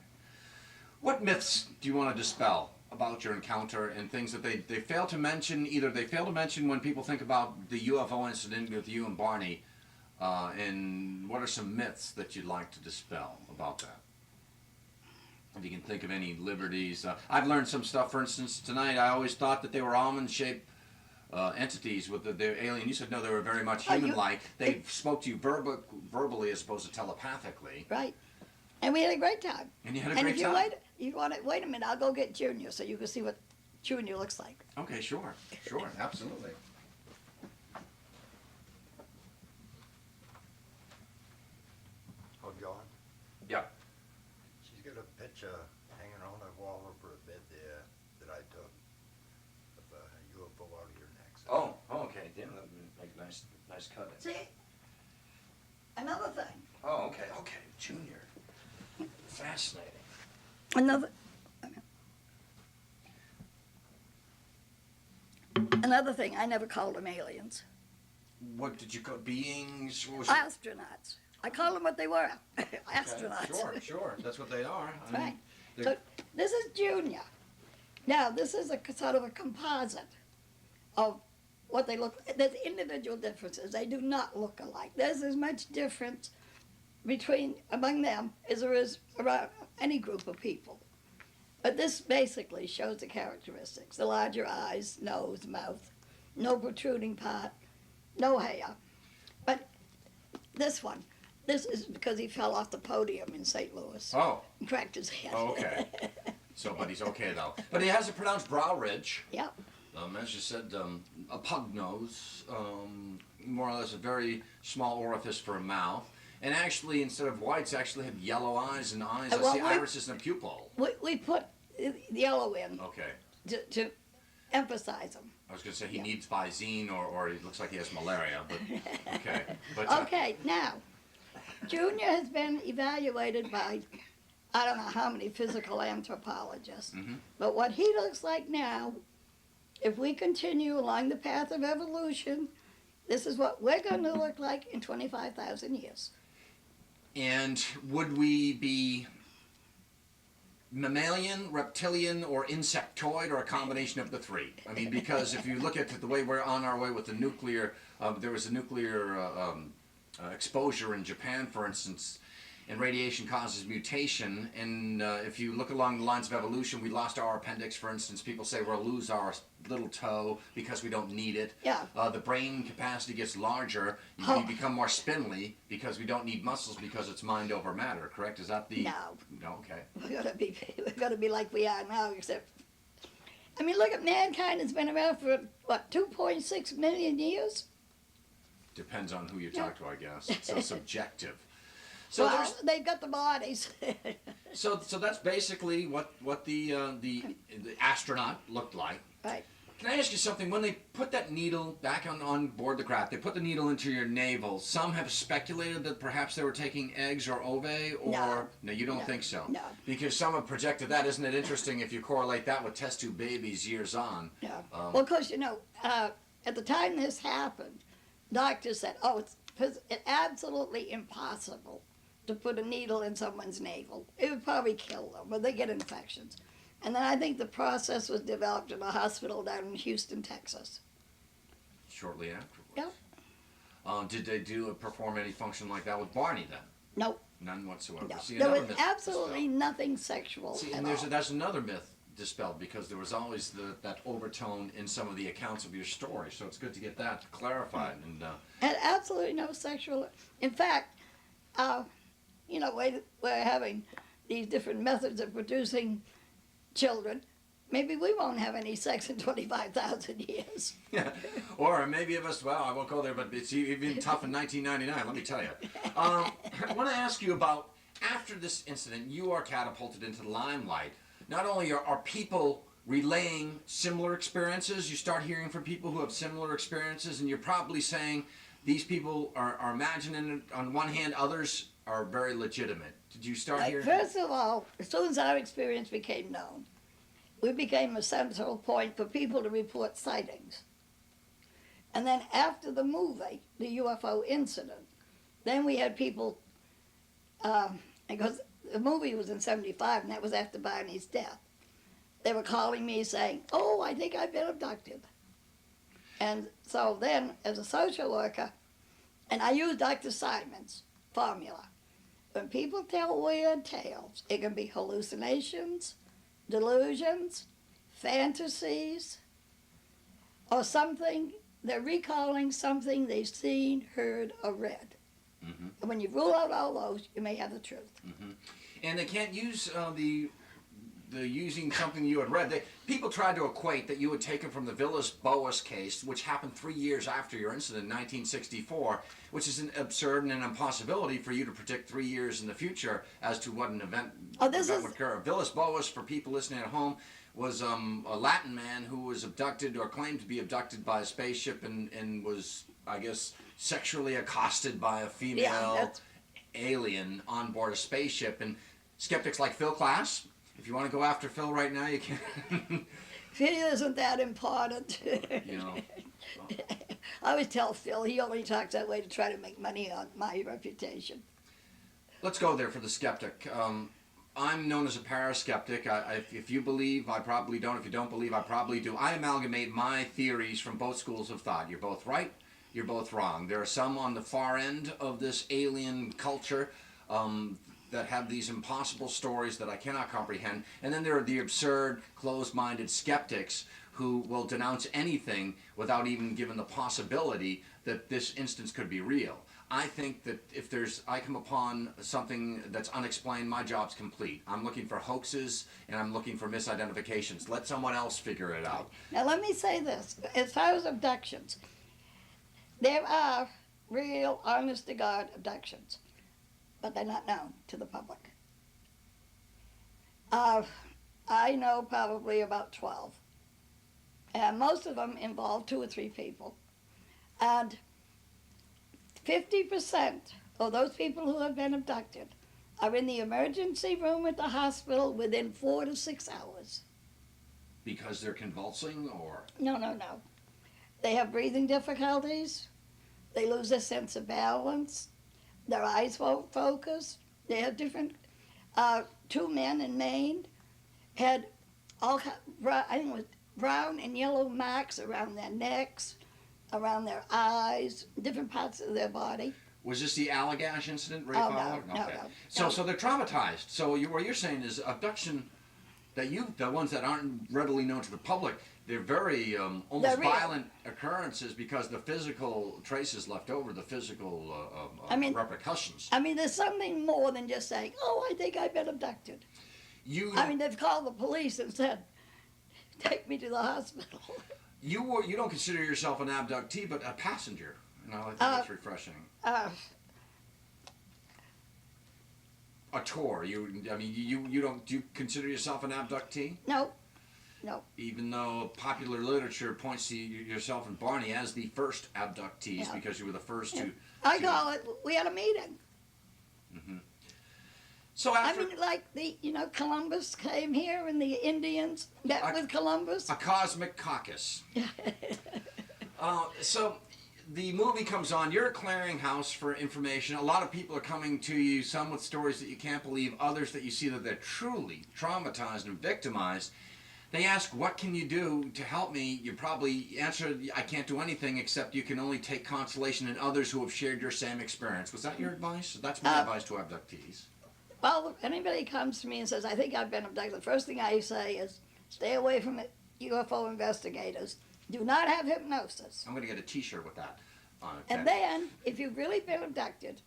What myths do you want to dispel about your encounter and things that they fail to mention? Either they fail to mention when people think about the UFO incident with you and Barney, and what are some myths that you'd like to dispel about that? If you can think of any liberties. I've learned some stuff, for instance, tonight. I always thought that they were almond-shaped entities with the alien. You said no, they were very much human-like. They spoke to you verbally as opposed to telepathically. Right. And we had a great time. And you had a And great if you time. wait a minute, I'll go get Junior so you can see what Junior looks like. Okay, sure, absolutely. Oh, John, Yeah. she's got a picture hanging on the wall over a bed there that I took of a UFO out of your neck. So Okay. Damn, that would make a nice cut. See? Another thing. Oh, okay, Junior. Fascinating. Another thing, I never called them aliens. What did you call beings? What was Astronauts. I called them what they were. Astronauts. Sure. That's what they are. I mean, Right. they're- So this is Junior. Now, this is a sort of a composite of what they look like. There's individual differences. They do not look alike. There's as much difference among them as there is around any group of people. But this basically shows the characteristics. The larger eyes, nose, mouth, no protruding part, no hair. But this is because he fell off the podium in St. Louis Oh, and cracked his head. okay. But he's okay though. But he has a pronounced brow ridge. Yeah. As you said, a pug nose, more or less a very small orifice for a mouth. And actually, instead of whites, actually have yellow eyes and eyes. I see irises and a pupil. We put the yellow in Okay. to emphasize them. I was going to say he needs Visine or he looks like he has malaria, but okay. But, Okay, now, Junior has been evaluated by I don't know how many physical anthropologists, but what he looks like now if we continue along the path of evolution, this is what we're going to look like in 25,000 years. And would we be mammalian, reptilian, or insectoid, or a combination of the three? I mean, because if you look at the way we're on our way with the nuclear, there was a nuclear exposure in Japan, for instance, and radiation causes mutation. And if you look along the lines of evolution, we lost our appendix, for instance. People say we'll lose our little toe because we don't need it. Yeah. The brain capacity gets larger. You become more spindly because we don't need muscles because it's mind over matter. Correct? Is that the? No. No. Okay. We're gonna be like we are now, except, I mean, look at mankind has been around for, what, 2.6 million years? Depends on who you talk to, I guess. It's so subjective. So Well, they've got the bodies. so that's basically what the astronaut looked like. Right. Can I ask you something? When they put that needle back on board the craft, they put the needle into your navel. Some have speculated that perhaps they were taking eggs or ovae, or No. you don't No. think so? No. Because some have projected that. Isn't it interesting if you correlate that with test tube babies years on? Yeah. Well, of course, at the time this happened, doctors said, it's absolutely impossible to put a needle in someone's navel. It would probably kill them, or they get infections. And then I think the process was developed in a hospital down in Houston, Texas. Shortly afterwards. Yep. Did they perform any function like that with Barney then? Nope. None whatsoever. No. See, There another was myth absolutely dispelled. nothing sexual See, at and all. that's another myth dispelled, because there was always that overtone in some of the accounts of your story. So it's good to get that clarified. And And absolutely no sexual. In fact, we're having these different methods of producing children. Maybe we won't have any sex in 25,000 years. or maybe of us. Well, I won't go there, but it's even tough in 1999. Let me tell you. I want to ask you about, after this incident, you are catapulted into the limelight. Not only are people relaying similar experiences, you start hearing from people who have similar experiences, and you're probably saying these people are imagining it on one hand, others are very legitimate. Did you start hearing? First of all, as soon as our experience became known, we became a central point for people to report sightings. And then after the movie, the UFO incident, then we had people, because the movie was in 75, and that was after Barney's death. They were calling me saying, I think I've been abducted. And so then, as a social worker, and I use Dr. Simon's formula, when people tell weird tales, it can be hallucinations, delusions, fantasies, or something, they're recalling something they've seen, heard, or read. Mm-hmm. And when you rule out all those, you may have the truth. Mm-hmm. And they can't use the using something you had read. People tried to equate that you had taken from the Villas-Boas case, which happened 3 years after your incident in 1964, which is an absurd and an impossibility for you to predict 3 years in the future as to what an event would occur. Villas-Boas, for people listening at home, was a Latin man who was abducted, or claimed to be abducted, by a spaceship and was, I guess, sexually accosted by a female alien on board a spaceship. And skeptics like Phil Klass, if you want to go after Phil right now, you can. Phil isn't that important. I always tell Phil he only talks that way to try to make money on my reputation. Let's go there for the skeptic. I'm known as a paraskeptic. If you believe, I probably don't. If you don't believe, I probably do. I amalgamate my theories from both schools of thought. You're both right, you're both wrong. There are some on the far end of this alien culture that have these impossible stories that I cannot comprehend. And then there are the absurd, closed-minded skeptics who will denounce anything without even giving the possibility that this instance could be real. I think that if I come upon something that's unexplained, my job's complete. I'm looking for hoaxes and I'm looking for misidentifications. Let someone else figure it out. Now let me say this, as far as abductions, there are real, honest-to-God abductions, but they're not known to the public. I know probably about 12, and most of them involve 2 or 3 people. And 50% of those people who have been abducted are in the emergency room at the hospital within 4 to 6 hours. because they're convulsing, or? No, no, no. They have breathing difficulties. They lose their sense of balance. Their eyes won't focus. They have different. Two men in Maine had I think it was brown and yellow marks around their necks, around their eyes, different parts of their body. Was this the Allagash incident, Ray Oh, Fowler? no, Okay. no. So they're traumatized. So what you're saying is abduction, the ones that aren't readily known to the public, they're very almost They're real. violent occurrences because the physical traces left over, the physical repercussions. I mean, there's something more than just saying, "Oh, I think I've been abducted." I mean, they've called the police and said, "Take me to the hospital." You don't consider yourself an abductee, but a passenger. No, I think that's refreshing. A tour. You don't. Do you consider yourself an abductee? No, no. Even though popular literature points to yourself and Barney as the first abductees because you were the first to. I call it. We had a meeting. Mm-hmm. So after, I mean, like Columbus came here and the Indians met with Columbus. A cosmic caucus. So the movie comes on. You're a clearinghouse for information. A lot of people are coming to you, some with stories that you can't believe, others that you see that they're truly traumatized and victimized. They ask, what can you do to help me? You probably answer, I can't do anything except you can only take consolation in others who have shared your same experience. Was that your advice? That's my advice to abductees. Well, if anybody comes to me and says, I think I've been abducted, the first thing I say is, stay away from UFO investigators. Do not have hypnosis. I'm going to get a T-shirt with that on it. And then, if you've really been abducted,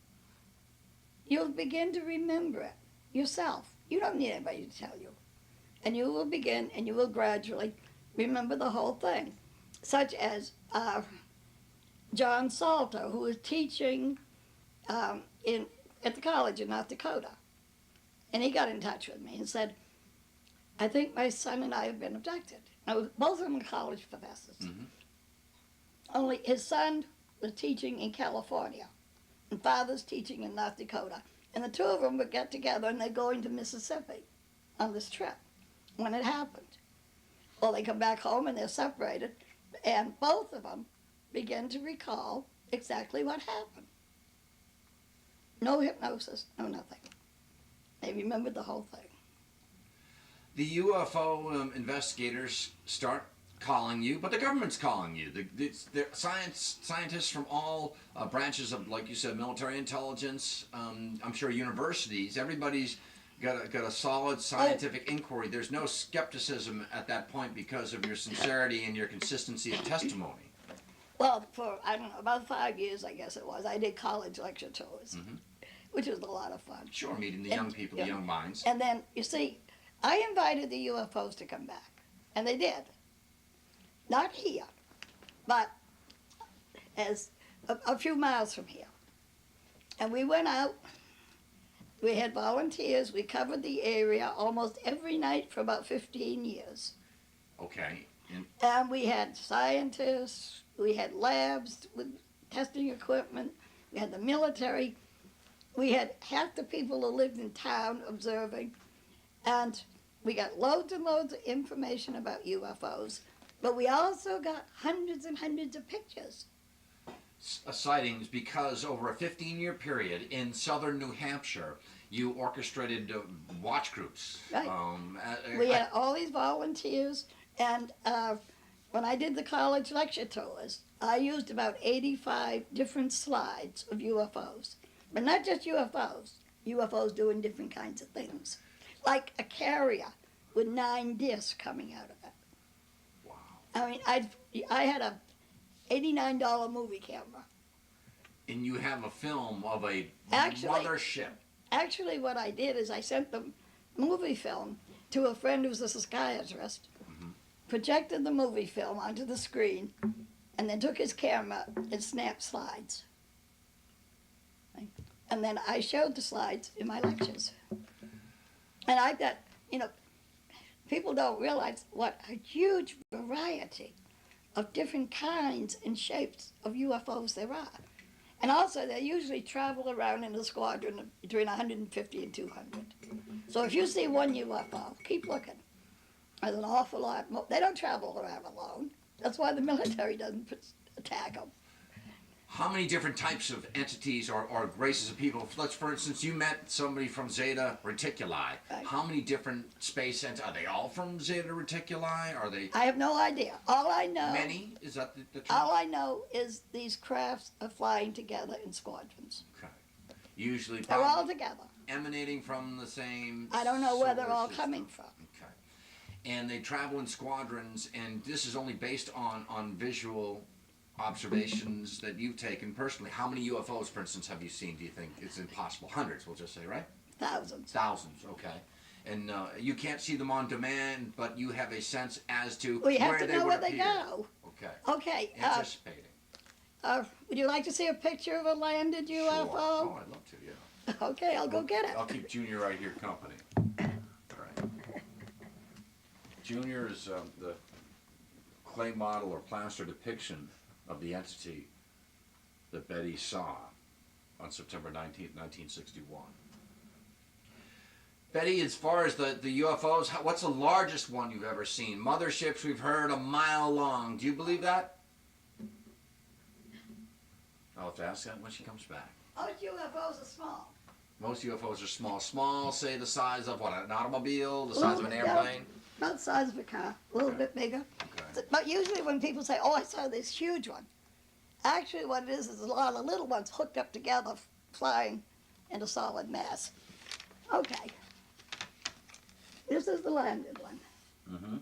you'll begin to remember it yourself. You don't need anybody to tell you. And you will begin, and you will gradually remember the whole thing. Such as John Salter, who was teaching at the college in North Dakota. And he got in touch with me and said, I think my son and I have been abducted. Now, both of them are college professors. Mm-hmm. Only his son was teaching in California, and father's teaching in North Dakota. And the two of them would get together, and they're going to Mississippi on this trip when it happened. Well, they come back home, and they're separated, and both of them begin to recall exactly what happened. No hypnosis, no nothing. They remembered the whole thing. The UFO investigators start calling you, but the government's calling you. The scientists from all branches of, like you said, military intelligence, I'm sure universities, everybody's got a solid scientific inquiry. There's no skepticism at that point because of your sincerity and your consistency of testimony. Well, for, I don't know, about 5 years, I guess it was, I did college lecture tours, which was a lot of fun. Sure, meeting the young people, the young minds. And then, you see, I invited the UFOs to come back, and they did. Not here, but as a few miles from here. And we went out, we had volunteers, we covered the area almost every night for about 15 years. Okay. And we had scientists, we had labs with testing equipment, we had the military, we had half the people who lived in town observing, and we got loads and loads of information about UFOs, but we also got hundreds and hundreds of pictures. Sightings because over a 15-year period in southern New Hampshire, you orchestrated watch groups. Right. We had all these volunteers, and when I did the college lecture tours, I used about 85 different slides of UFOs. But not just UFOs, UFOs doing different kinds of things. Like a carrier with 9 discs coming out of it. Wow. I mean, I had a $89 movie camera. And you have a film of a mothership. Actually, what I did is I sent the movie film to a friend who's a psychiatrist, projected the movie film onto the screen, and then took his camera and snapped slides. And then I showed the slides in my lectures. And I thought, people don't realize what a huge variety of different kinds and shapes of UFOs there are. And also, they usually travel around in a squadron between 150 and 200. So if you see one UFO, keep looking. There's an awful lot more. They don't travel around alone. That's why the military doesn't attack them. How many different types of entities or races of people? Let's, for instance, you met somebody from Zeta Reticuli. Right. How many different space entities? Are they all from Zeta Reticuli? Are they I have no idea. All I know. many? Is that the term? All I know is these crafts are flying together in squadrons. Okay. Usually They're all probably together. emanating from the same I don't know where they're all source coming system. from. Okay. And they travel in squadrons, and this is only based on visual observations that you've taken personally. How many UFOs, for instance, have you seen, do you think? It's impossible. Hundreds, we'll just say, right? Thousands. Thousands, okay. And you can't see them on demand, but you have a sense as to We have where to they know would where they appear. go. Okay. Okay. Anticipating. Would you like to see a picture of a landed Sure. UFO? Oh, I'd love to, yeah. Okay, I'll go get it. I'll keep Junior right here company. All right. Junior is the clay model or plaster depiction of the entity that Betty saw on September 19th, 1961. Betty, as far as the UFOs, what's the largest one you've ever seen? Motherships we've heard a mile long. Do you believe that? I'll have to ask that when she comes back. Most UFOs are small. Most UFOs are small. Small, say the size of what, an automobile, the size of an airplane? About the size of a car, a little Okay. bit bigger. Okay. But usually when people say, oh, I saw this huge one, actually what it is a lot of little ones hooked up together, flying in a solid mass. Okay. This is the landed one. Mm-hmm.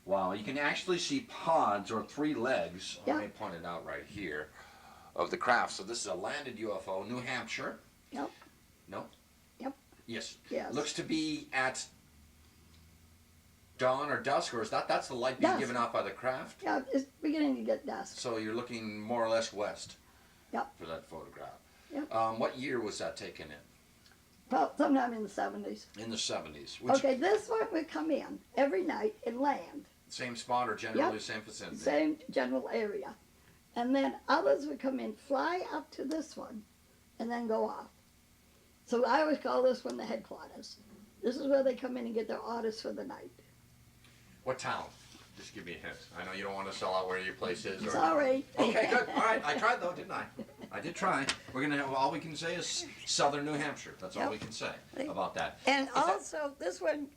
Wow, you can actually see pods or three legs, Yeah. let me point it out right here, of the craft. So this is a landed UFO, New Hampshire. Yep. No? Yep. Yes. Yes. Looks to be at dawn or dusk, or is that's the light being Dusk. given out by the craft? Yeah, it's beginning to get dusk. So you're looking more or less west Yep. for that photograph. Yep. What year was that taken in? Well, sometime in the 70s. In the 70s. Which, Okay, this one would come in every night and land. Same spot or generally Yep. the same vicinity? Same general area. And then others would come in, fly up to this one, and then go off. So I always call this one the headquarters. This is where they come in and get their orders for the night. What town? Just give me a hint. I know you don't want to sell out where your place is. Or... Sorry. Okay, good. All right. I tried though, didn't I? I did try. We're gonna have all we can say is southern New Hampshire. That's all Yep. we can say about that. And Is that- also, this one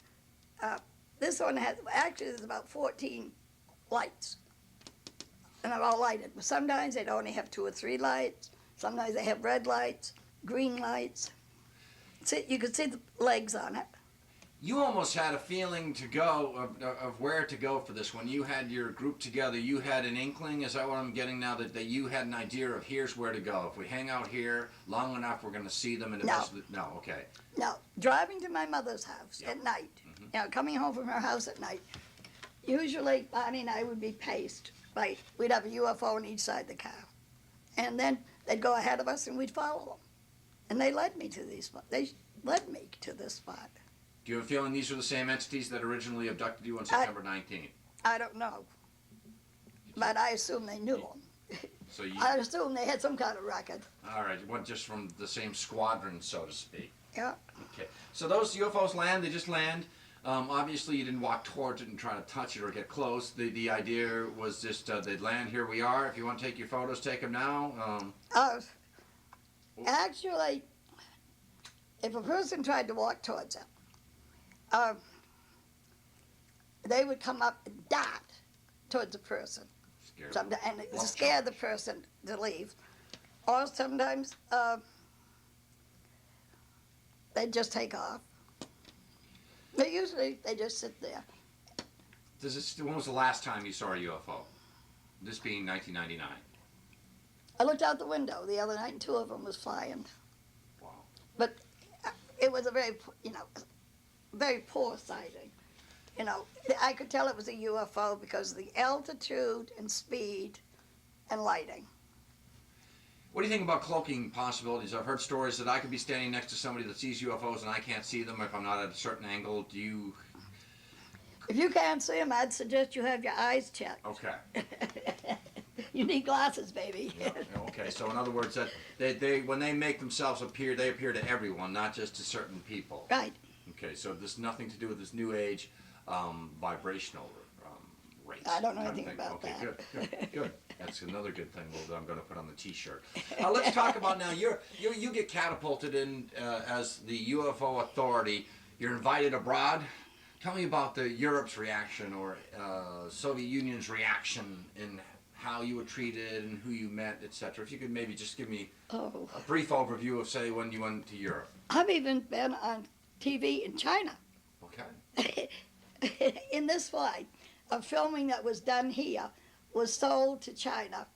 has, actually there's about 14 lights. And they're all lighted. But sometimes they'd only have 2 or 3 lights. Sometimes they have red lights, green lights. See, you could see the legs on it. You almost had a feeling to go of where to go for this. When you had your group together, you had an inkling. Is that what I'm getting now? That you had an idea of here's where to go. If we hang out here long enough, we're going to see them. And No. No. Okay. Now, driving to my mother's house Yep. at night, coming home from her house at night, usually Bonnie and I would be paced. Right, we'd have a UFO on each side of the car. And then they'd go ahead of us and we'd follow them. And they led me to these spots. They led me to this spot. Do you have a feeling these are the same entities that originally abducted you on September 19th? I don't know. But I assume they knew them. So you, I assume they had some kind of record. all right, you went just from the same squadron, so to speak. Yeah. Okay. So those UFOs land, they just land. Obviously, you didn't walk towards it and try to touch it or get close. The idea was just they'd land, here we are. If you want to take your photos, take them now. Actually, if a person tried to walk towards it, they would come up and dart towards the person. Scared. Sometimes, and it Walk scare charge. the person to leave. Or sometimes they just take off. But usually they just sit there. When was the last time you saw a UFO? This being 1999. I looked out the window the other night and 2 of them was flying. Wow. But it was a very, very poor sighting. I could tell it was a UFO because of the altitude and speed and lighting. What do you think about cloaking possibilities? I've heard stories that I could be standing next to somebody that sees UFOs and I can't see them if I'm not at a certain angle. Do you? If you can't see them, I'd suggest you have your eyes checked. Okay. You need glasses, baby. Yeah, okay. So in other words, that they when they make themselves appear, they appear to everyone, not just to certain people. Right. Okay, so this nothing to do with this new age vibrational rates. I don't know kind of anything thing. about okay, that. Good. That's another good thing that I'm going to put on the T-shirt. Let's talk about now. You get catapulted in as the UFO authority. You're invited abroad. Tell me about the Europe's reaction or Soviet Union's reaction in how you were treated and who you met, etc. If you could maybe just give me Oh, a brief overview of, say, when you went to Europe. I've even been on TV in China. Okay. In this flight, a filming that was done here was sold to China,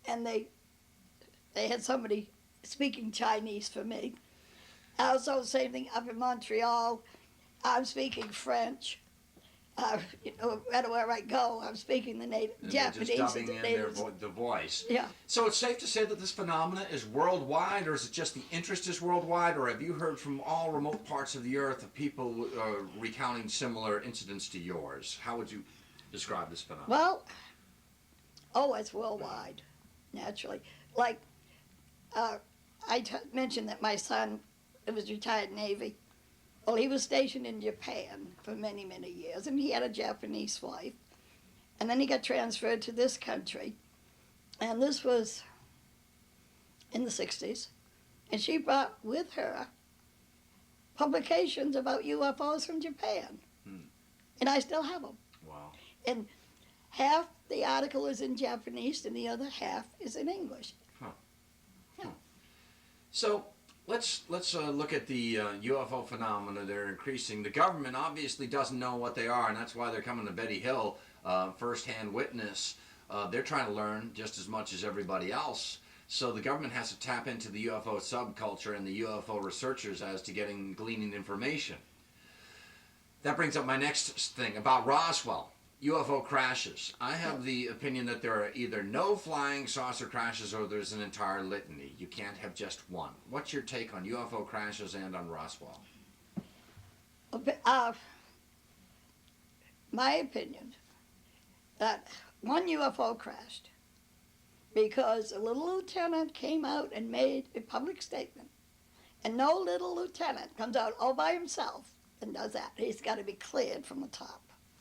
and they had somebody speaking Chinese for me. Also, same thing up in Montreal. I'm speaking French. No matter where I go, I'm speaking the native And Japanese. they're just dubbing and in the their natives. the voice. Yeah. So it's safe to say that this phenomena is worldwide, or is it just the interest is worldwide, or have you heard from all remote parts of the earth of people recounting similar incidents to yours? How would you describe this phenomenon? Well, it's worldwide, naturally. Like, mentioned that my son was retired Navy. Well, he was stationed in Japan for many, many years, and he had a Japanese wife. And then he got transferred to this country, and this was in the 60s. And she brought with her publications about UFOs from Japan. And I still have them. Wow. And half the article is in Japanese, and the other half is in English. So let's look at the UFO phenomena. They're increasing. The government obviously doesn't know what they are, and that's why they're coming to Betty Hill, first-hand witness. They're trying to learn just as much as everybody else. So the government has to tap into the UFO subculture and the UFO researchers as to gleaning information. That brings up my next thing about Roswell. UFO crashes. I have the opinion that there are either no flying saucer crashes or there's an entire litany. You can't have just one. What's your take on UFO crashes and on Roswell? My opinion, that one UFO crashed because a little lieutenant came out and made a public statement. And no little lieutenant comes out all by himself and does that. He's got to be cleared from the top.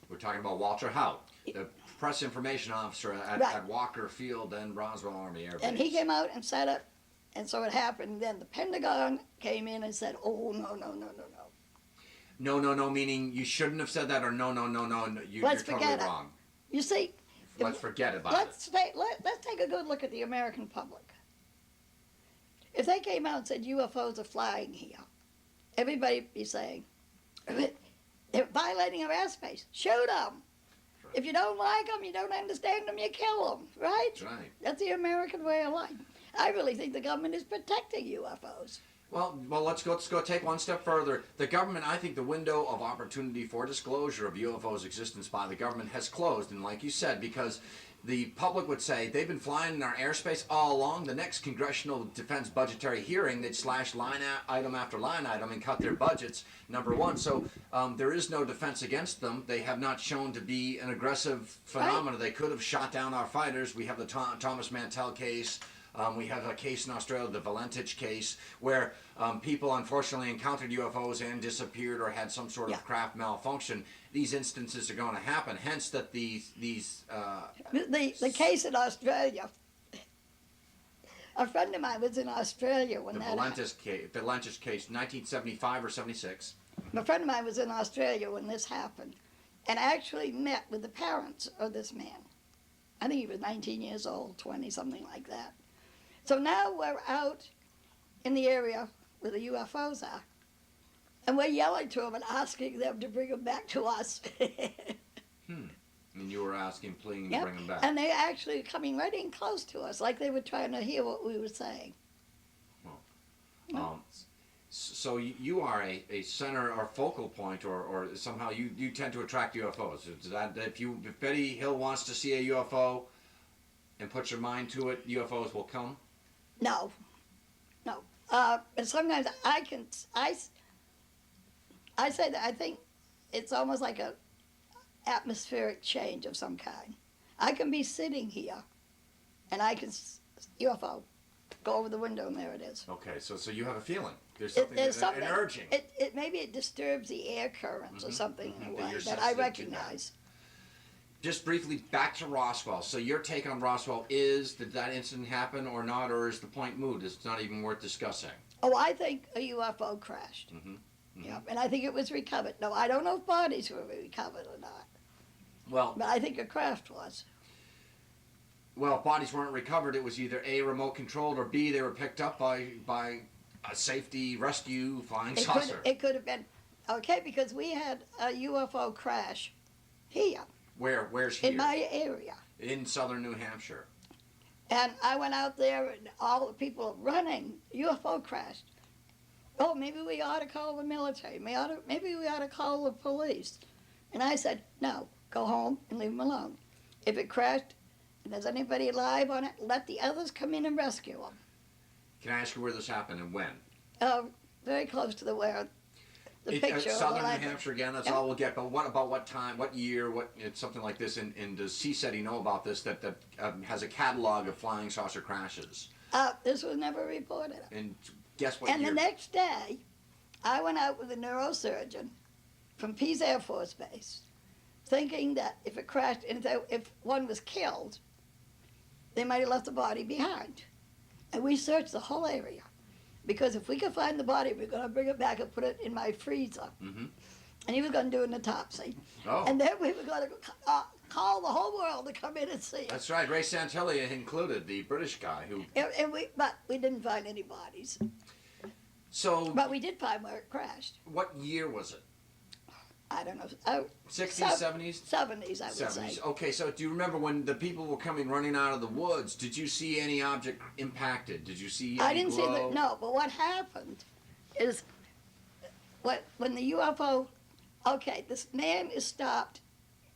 We're talking about Walter Hout, the press information officer at Walker Field and Roswell Army Air Base. And he came out and said it, and so it happened. Then the Pentagon came in and said, oh, no. No, meaning you shouldn't have said that, or no, you're totally wrong. You see, Let's forget about let's take a good look at the American public. If they came out and said UFOs are flying here, everybody would be saying, they're violating our airspace. Shoot them. Right. If you don't like them, you don't understand them, you kill them, right? That's right. That's the American way of life. I really think the government is protecting UFOs. Well, let's go take one step further. The government, I think the window of opportunity for disclosure of UFOs' existence by the government has closed, and like you said, because the public would say they've been flying in our airspace all along. The next Congressional Defense Budgetary hearing, they'd slash line item after line item and cut their budgets, number one. So there is no defense against them. They have not shown to be an aggressive phenomena. Right. They could have shot down our fighters. We have the Thomas Mantell case. We have a case in Australia, the Valentich case, where people unfortunately encountered UFOs and disappeared or had some sort of craft malfunction. These instances are going to happen. Hence, that the case in Australia. A friend of mine was in Australia when the Valentich case, 1975 or 76. A friend of mine was in Australia when this happened, and actually met with the parents of this man. I think he was 19 years old, 20, something like that. So now we're out in the area where the UFOs are, and we're yelling to them and asking them to bring them back to us. And you were asking, pleading to bring them back. And they're actually coming right in close to us, like they were trying to hear what we were saying. So you are a center or focal point, or somehow you tend to attract UFOs. Is that if Betty Hill wants to see a UFO and puts her mind to it, UFOs will come? No. But sometimes I say that I think it's almost like a atmospheric change of some kind. I can be sitting here, and I can UFO, go over the window and there it is. Okay, so you have a feeling. There's There's something, an urging. Maybe it disturbs the air currents or something in a That way you're that I sensitive to that. recognize. Just briefly, back to Roswell. So your take on Roswell is, did that incident happen or not, or is the point moot? It's not even worth discussing. Oh, I think a UFO crashed. Mhm. Yep, and I think it was recovered. No, I don't know if bodies were recovered or not, Well, but I think a craft was. if bodies weren't recovered, it was either A, remote controlled, or B, they were picked up by a safety rescue flying saucer. It could have been, okay, because we had a UFO crash here, Where's here? in my area. In southern New Hampshire. And I went out there and all the people running, UFO crashed. Oh, maybe we ought to call the military. Maybe we ought to call the police. And I said, no, go home and leave them alone. If it crashed and there's anybody alive on it, let the others come in and rescue them. Can I ask you where this happened and when? Very close to the picture. of Southern the New Hampshire again, that's Yeah. all we'll get. But what time, what year, it's something like this. And does CSETI know about this, that has a catalog of flying saucer crashes? This was never reported. And guess what And year? the next day, I went out with a neurosurgeon from Pease Air Force Base, thinking that if it crashed, and if one was killed, they might have left the body behind. And we searched the whole area. Because if we could find the body, we're going to bring it back and put it in my freezer. Mm-hmm. And he was going to do an autopsy. Oh. And then we were going to call the whole world to come in and see it. That's right. Ray Santilli included, the British guy who. But we didn't find any bodies. So. But we did find where it crashed. What year was it? I don't know. 60s, 70s? 70s, I would 70s. say. Okay, so do you remember when the people were coming running out of the woods? Did you see any object impacted? Did you see any I didn't see glow? no, but what happened is when the UFO, okay, this man is stopped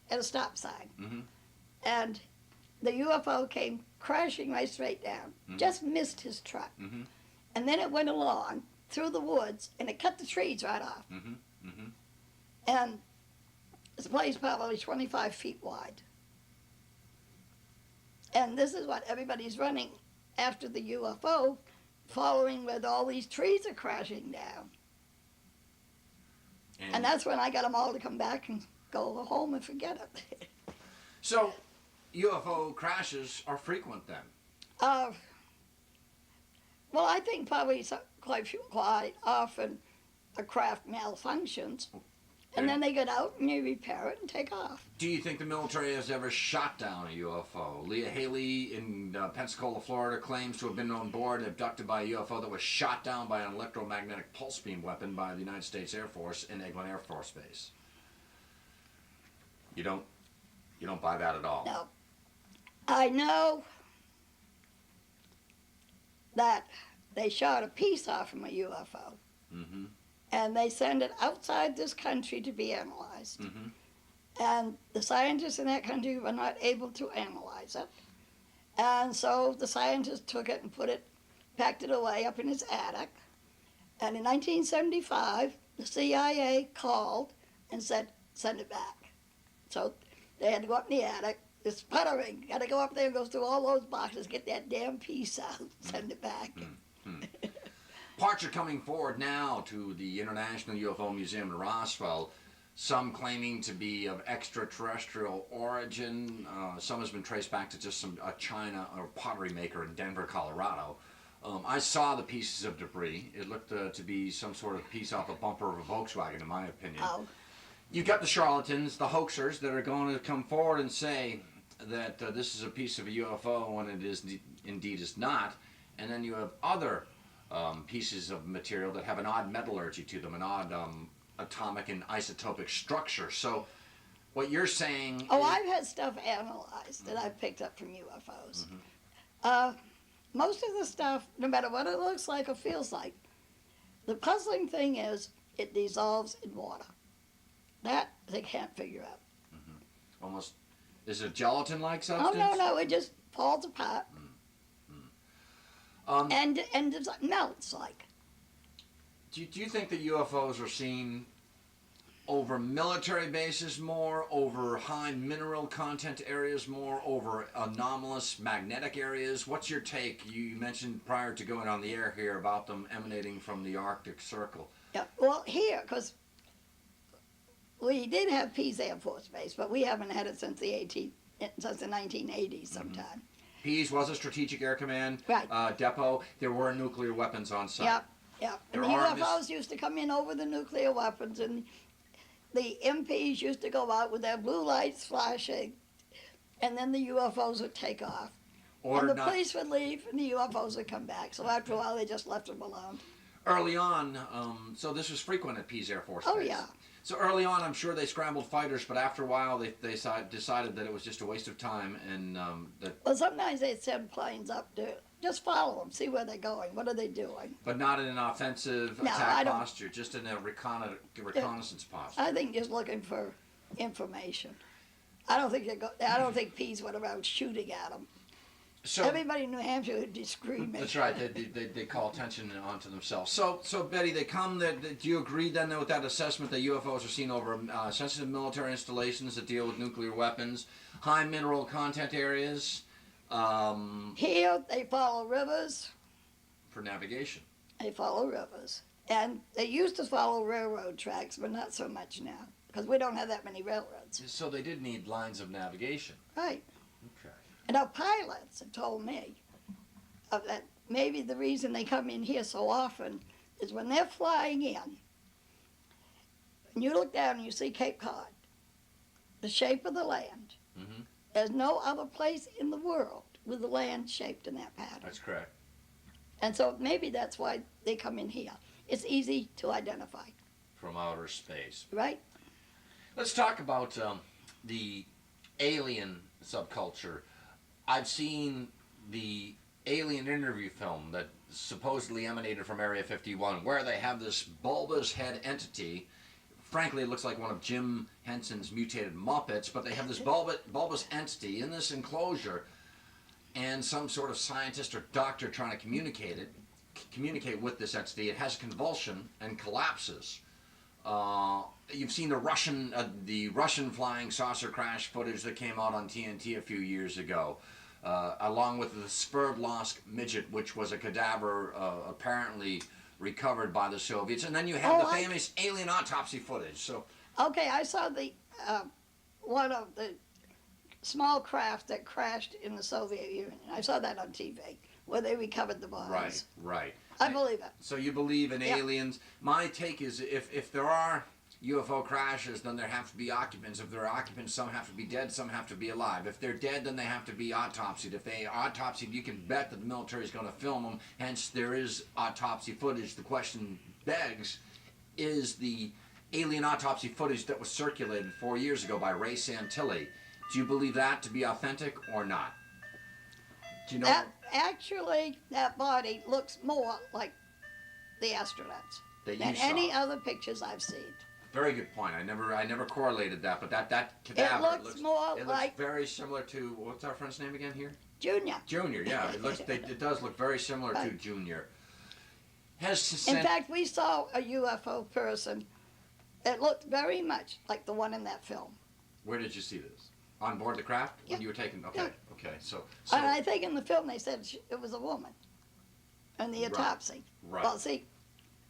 at a stop sign. Mhm. And the UFO came crashing right straight down, just missed his truck. Mhm. And then it went along through the woods and it cut the trees right off. Mhm. Mhm. And this place probably 25 feet wide. And this is what everybody's running after the UFO, following where all these trees are crashing down. And that's when I got them all to come back and go home and forget it. So, UFO crashes are frequent then? Well, I think probably quite often a craft malfunctions. And then they get out and you repair it and take off. Do you think the military has ever shot down a UFO? Leah Haley in Pensacola, Florida, claims to have been on board and abducted by a UFO that was shot down by an electromagnetic pulse beam weapon by the United States Air Force in Eglin Air Force Base. You don't buy that at all? No. I know that they shot a piece off from a UFO. Mm-hmm. And they send it outside this country to be analyzed. Mm-hmm. And the scientists in that country were not able to analyze it. And so the scientists took it and packed it away up in his attic. And in 1975, the CIA called and said, send it back. So they had to go up in the attic. It's sputtering. Got to go up there and go through all those boxes, get that damn piece out, send it back. Mm-hmm. Parts are coming forward now to the International UFO Museum in Roswell, some claiming to be of extraterrestrial origin. Some has been traced back to just a China or pottery maker in Denver, Colorado. I saw the pieces of debris. It looked to be some sort of piece off a bumper of a Volkswagen, in my opinion. Oh. You've got the charlatans, the hoaxers, that are going to come forward and say that this is a piece of a UFO when it is indeed is not. And then you have other pieces of material that have an odd metallurgy to them, an odd atomic and isotopic structure. So what you're saying... Oh, I've had stuff analyzed that I've picked up from UFOs. Mm-hmm. Most of the stuff, no matter what it looks like or feels like, the puzzling thing is it dissolves in water. That they can't figure out. Mm-hmm. Almost... Is it gelatin-like substance? Oh, no, it just falls apart. And it melts like. Do you think that UFOs are seen over military bases more, over high mineral content areas more, over anomalous magnetic areas? What's your take? You mentioned prior to going on the air here about them emanating from the Arctic Circle. Yeah, well, here, because we did have Pease Air Force Base, but we haven't had it since the 1980s sometime. Pease was a Strategic Air Command Right. depot. There were nuclear weapons on site. Yep, yep. And the There are UFOs used to come in over the nuclear weapons, and the MPs used to go out with their blue lights flashing, and then the UFOs would take off. Ordered And the not- police would leave, and the UFOs would come back. So after a while, they just left them alone. Early on, so this was frequent at Pease Air Force Oh, Base. yeah. So early on, I'm sure they scrambled fighters, but after a while, they decided that it was just a waste of time, and that, Well, sometimes they'd send planes up to just follow them, see where they're going. What are they doing? but not in an offensive No, I attack don't- posture, just in a reconnaissance posture. I think just looking for information. I don't think Pease went around shooting at them. So Everybody in New Hampshire would be screaming. that's right. They call attention onto themselves. So Betty, they come. Do you agree then with that assessment that UFOs are seen over sensitive military installations that deal with nuclear weapons, high mineral content areas, Here, they follow rivers. for navigation? They follow rivers. And they used to follow railroad tracks, but not so much now, because we don't have that many railroads. So they did need lines of navigation. Right. Okay. And our pilots have told me that maybe the reason they come in here so often is when they're flying in, and you look down and you see Cape Cod, the shape of the land. Mm-hmm. There's no other place in the world with the land shaped in that pattern. That's correct. And so maybe that's why they come in here. It's easy to identify, From outer space. right? Let's talk about the alien subculture. I've seen the alien interview film that supposedly emanated from Area 51, where they have this bulbous head entity. Frankly, it looks like one of Jim Henson's mutated Muppets, but they have this bulbous entity in this enclosure, and some sort of scientist or doctor trying to communicate with this entity. It has a convulsion and collapses. You've seen the Russian flying saucer crash footage that came out on TNT a few years ago, along with the Sverdlovsk midget, which was a cadaver apparently recovered by the Soviets, and then you have the famous alien autopsy footage. So, Okay, I saw the one of the small craft that crashed in the Soviet Union. I saw that on TV, where they recovered the bodies. right. I believe it. So you believe in Yeah. aliens. My take is if there are UFO crashes, then there have to be occupants. If there are occupants, some have to be dead, some have to be alive. If they're dead, then they have to be autopsied. If they are autopsied, you can bet that the military is going to film them. Hence, there is autopsy footage. The question begs, is the alien autopsy footage that was circulated 4 years ago by Ray Santilli, do you believe that to be authentic or not? Do you know? That body looks more like the astronauts That than you saw. any other pictures I've seen. Very good point. I never correlated that, but that cadaver It looks more it like looks very similar to, what's our friend's name again here? Junior. Junior. Yeah, it does look very similar to Right. Junior. In fact, we saw a UFO person that looked very much like the one in that film. Where did you see this? On board the craft when Yeah. you were taking? Okay, Yeah. okay. So And I think in the film they said it was a woman in the Right. autopsy. right. Well, see,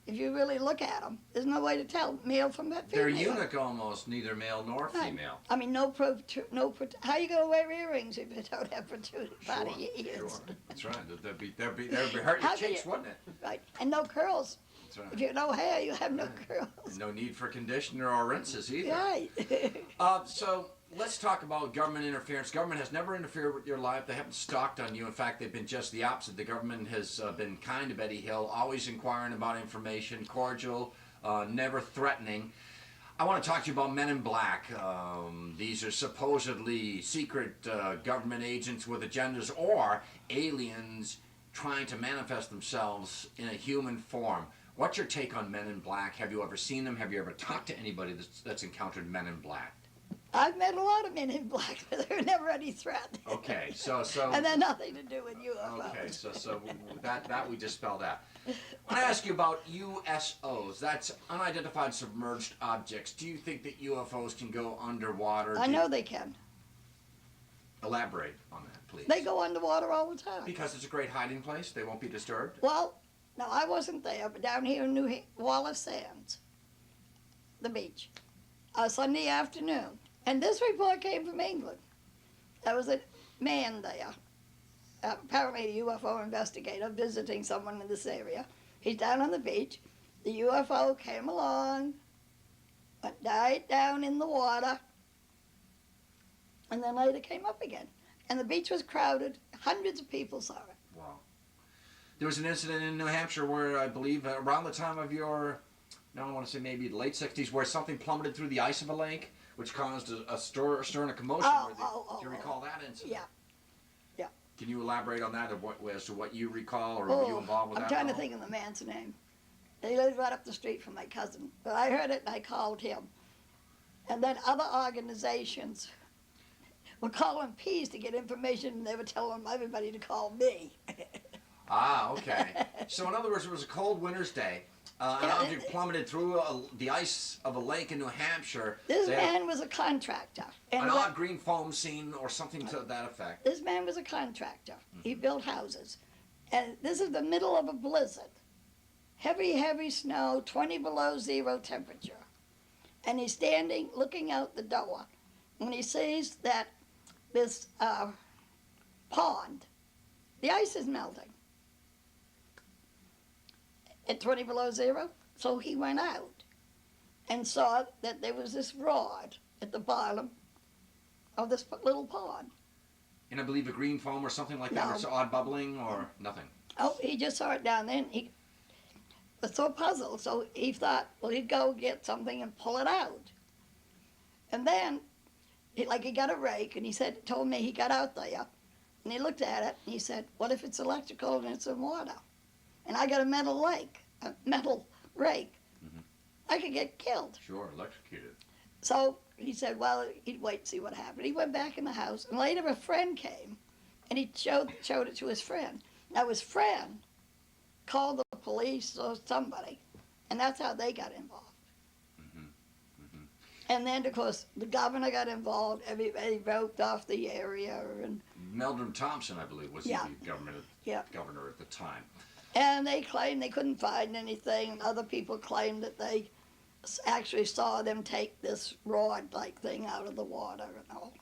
if you really look at them, there's no way to tell male from female. They're eunuch almost, neither male nor Right. female. I mean, how you gonna wear earrings if you don't have protruded part of your ears? Sure. That's right. They'd be hurting your How can cheeks, you- wouldn't it? Right, and no curls. That's right. If you have no hair, you have no curls. And no need for conditioner or rinses either. Right. So let's talk about government interference. Government has never interfered with your life. They haven't stalked on you. In fact, they've been just the opposite. The government has been kind to Betty Hill, always inquiring about information, cordial, never threatening. I want to talk to you about Men in Black. These are supposedly secret government agents with agendas or aliens trying to manifest themselves in a human form. What's your take on Men in Black? Have you ever seen them? Have you ever talked to anybody that's encountered Men in Black? I've met a lot of men in black, but they're never any threat. Okay, so And they're nothing to do with UFOs. okay, so that we dispel that. I want to ask you about USOs. That's unidentified submerged objects. Do you think that UFOs can go underwater? I know they can. Elaborate on that, please. They go underwater all the time. Because it's a great hiding place. They won't be disturbed. Well, no, I wasn't there, but down here in Wallace Sands, the beach, Sunday afternoon. And this report came from England. There was a man there, apparently a UFO investigator visiting someone in this area. He's down on the beach. The UFO came along, died down in the water, and then later came up again. And the beach was crowded. Hundreds of people saw it. Wow. There was an incident in New Hampshire where I believe around the time of your, now I want to say maybe the late 60s, where something plummeted through the ice of a lake, which caused a stir and a commotion. Do you recall that incident? Yeah. Yeah. Can you elaborate on that as to what you recall, or were you involved with that? I'm trying at to all? think of the man's name. He lived right up the street from my cousin. But I heard it and I called him. And then other organizations were calling P's to get information, and they were telling everybody to call me. Ah, okay. So in other words, it was a cold winter's day. An object plummeted through the ice of a lake in New Hampshire. This They had man was a contractor. an And odd green foam scene or something to that effect. this man was a contractor. He built houses. And this is the middle of a blizzard. Heavy, heavy snow, 20 below zero temperature. And he's standing looking out the door when he sees that this pond, the ice is melting at 20 below zero. So he went out and saw that there was this rod at the bottom of this little pond. And I believe a green foam or something like that, No. or it's odd bubbling or nothing. Oh, he just saw it down there, and he was so puzzled. So he thought, well, he'd go get something and pull it out. And then, he got a rake, and told me he got out there, and he looked at it, and he said, what if it's electrical and it's in water? And I got a metal rake. Mhm. I could get killed. Sure, electrocuted. So he said, well, he'd wait and see what happened. He went back in the house, and later a friend came, and he showed it to his friend. Now his friend called the police or somebody, and that's how they got involved. Mhm. Mhm. And then, of course, the governor got involved. Everybody roped off the area, Meldrum Thompson, I believe, was Yeah. the Yeah. governor at the time. and they claimed they couldn't find anything. And other people claimed that they actually saw them take this rod-like thing out of the water and all.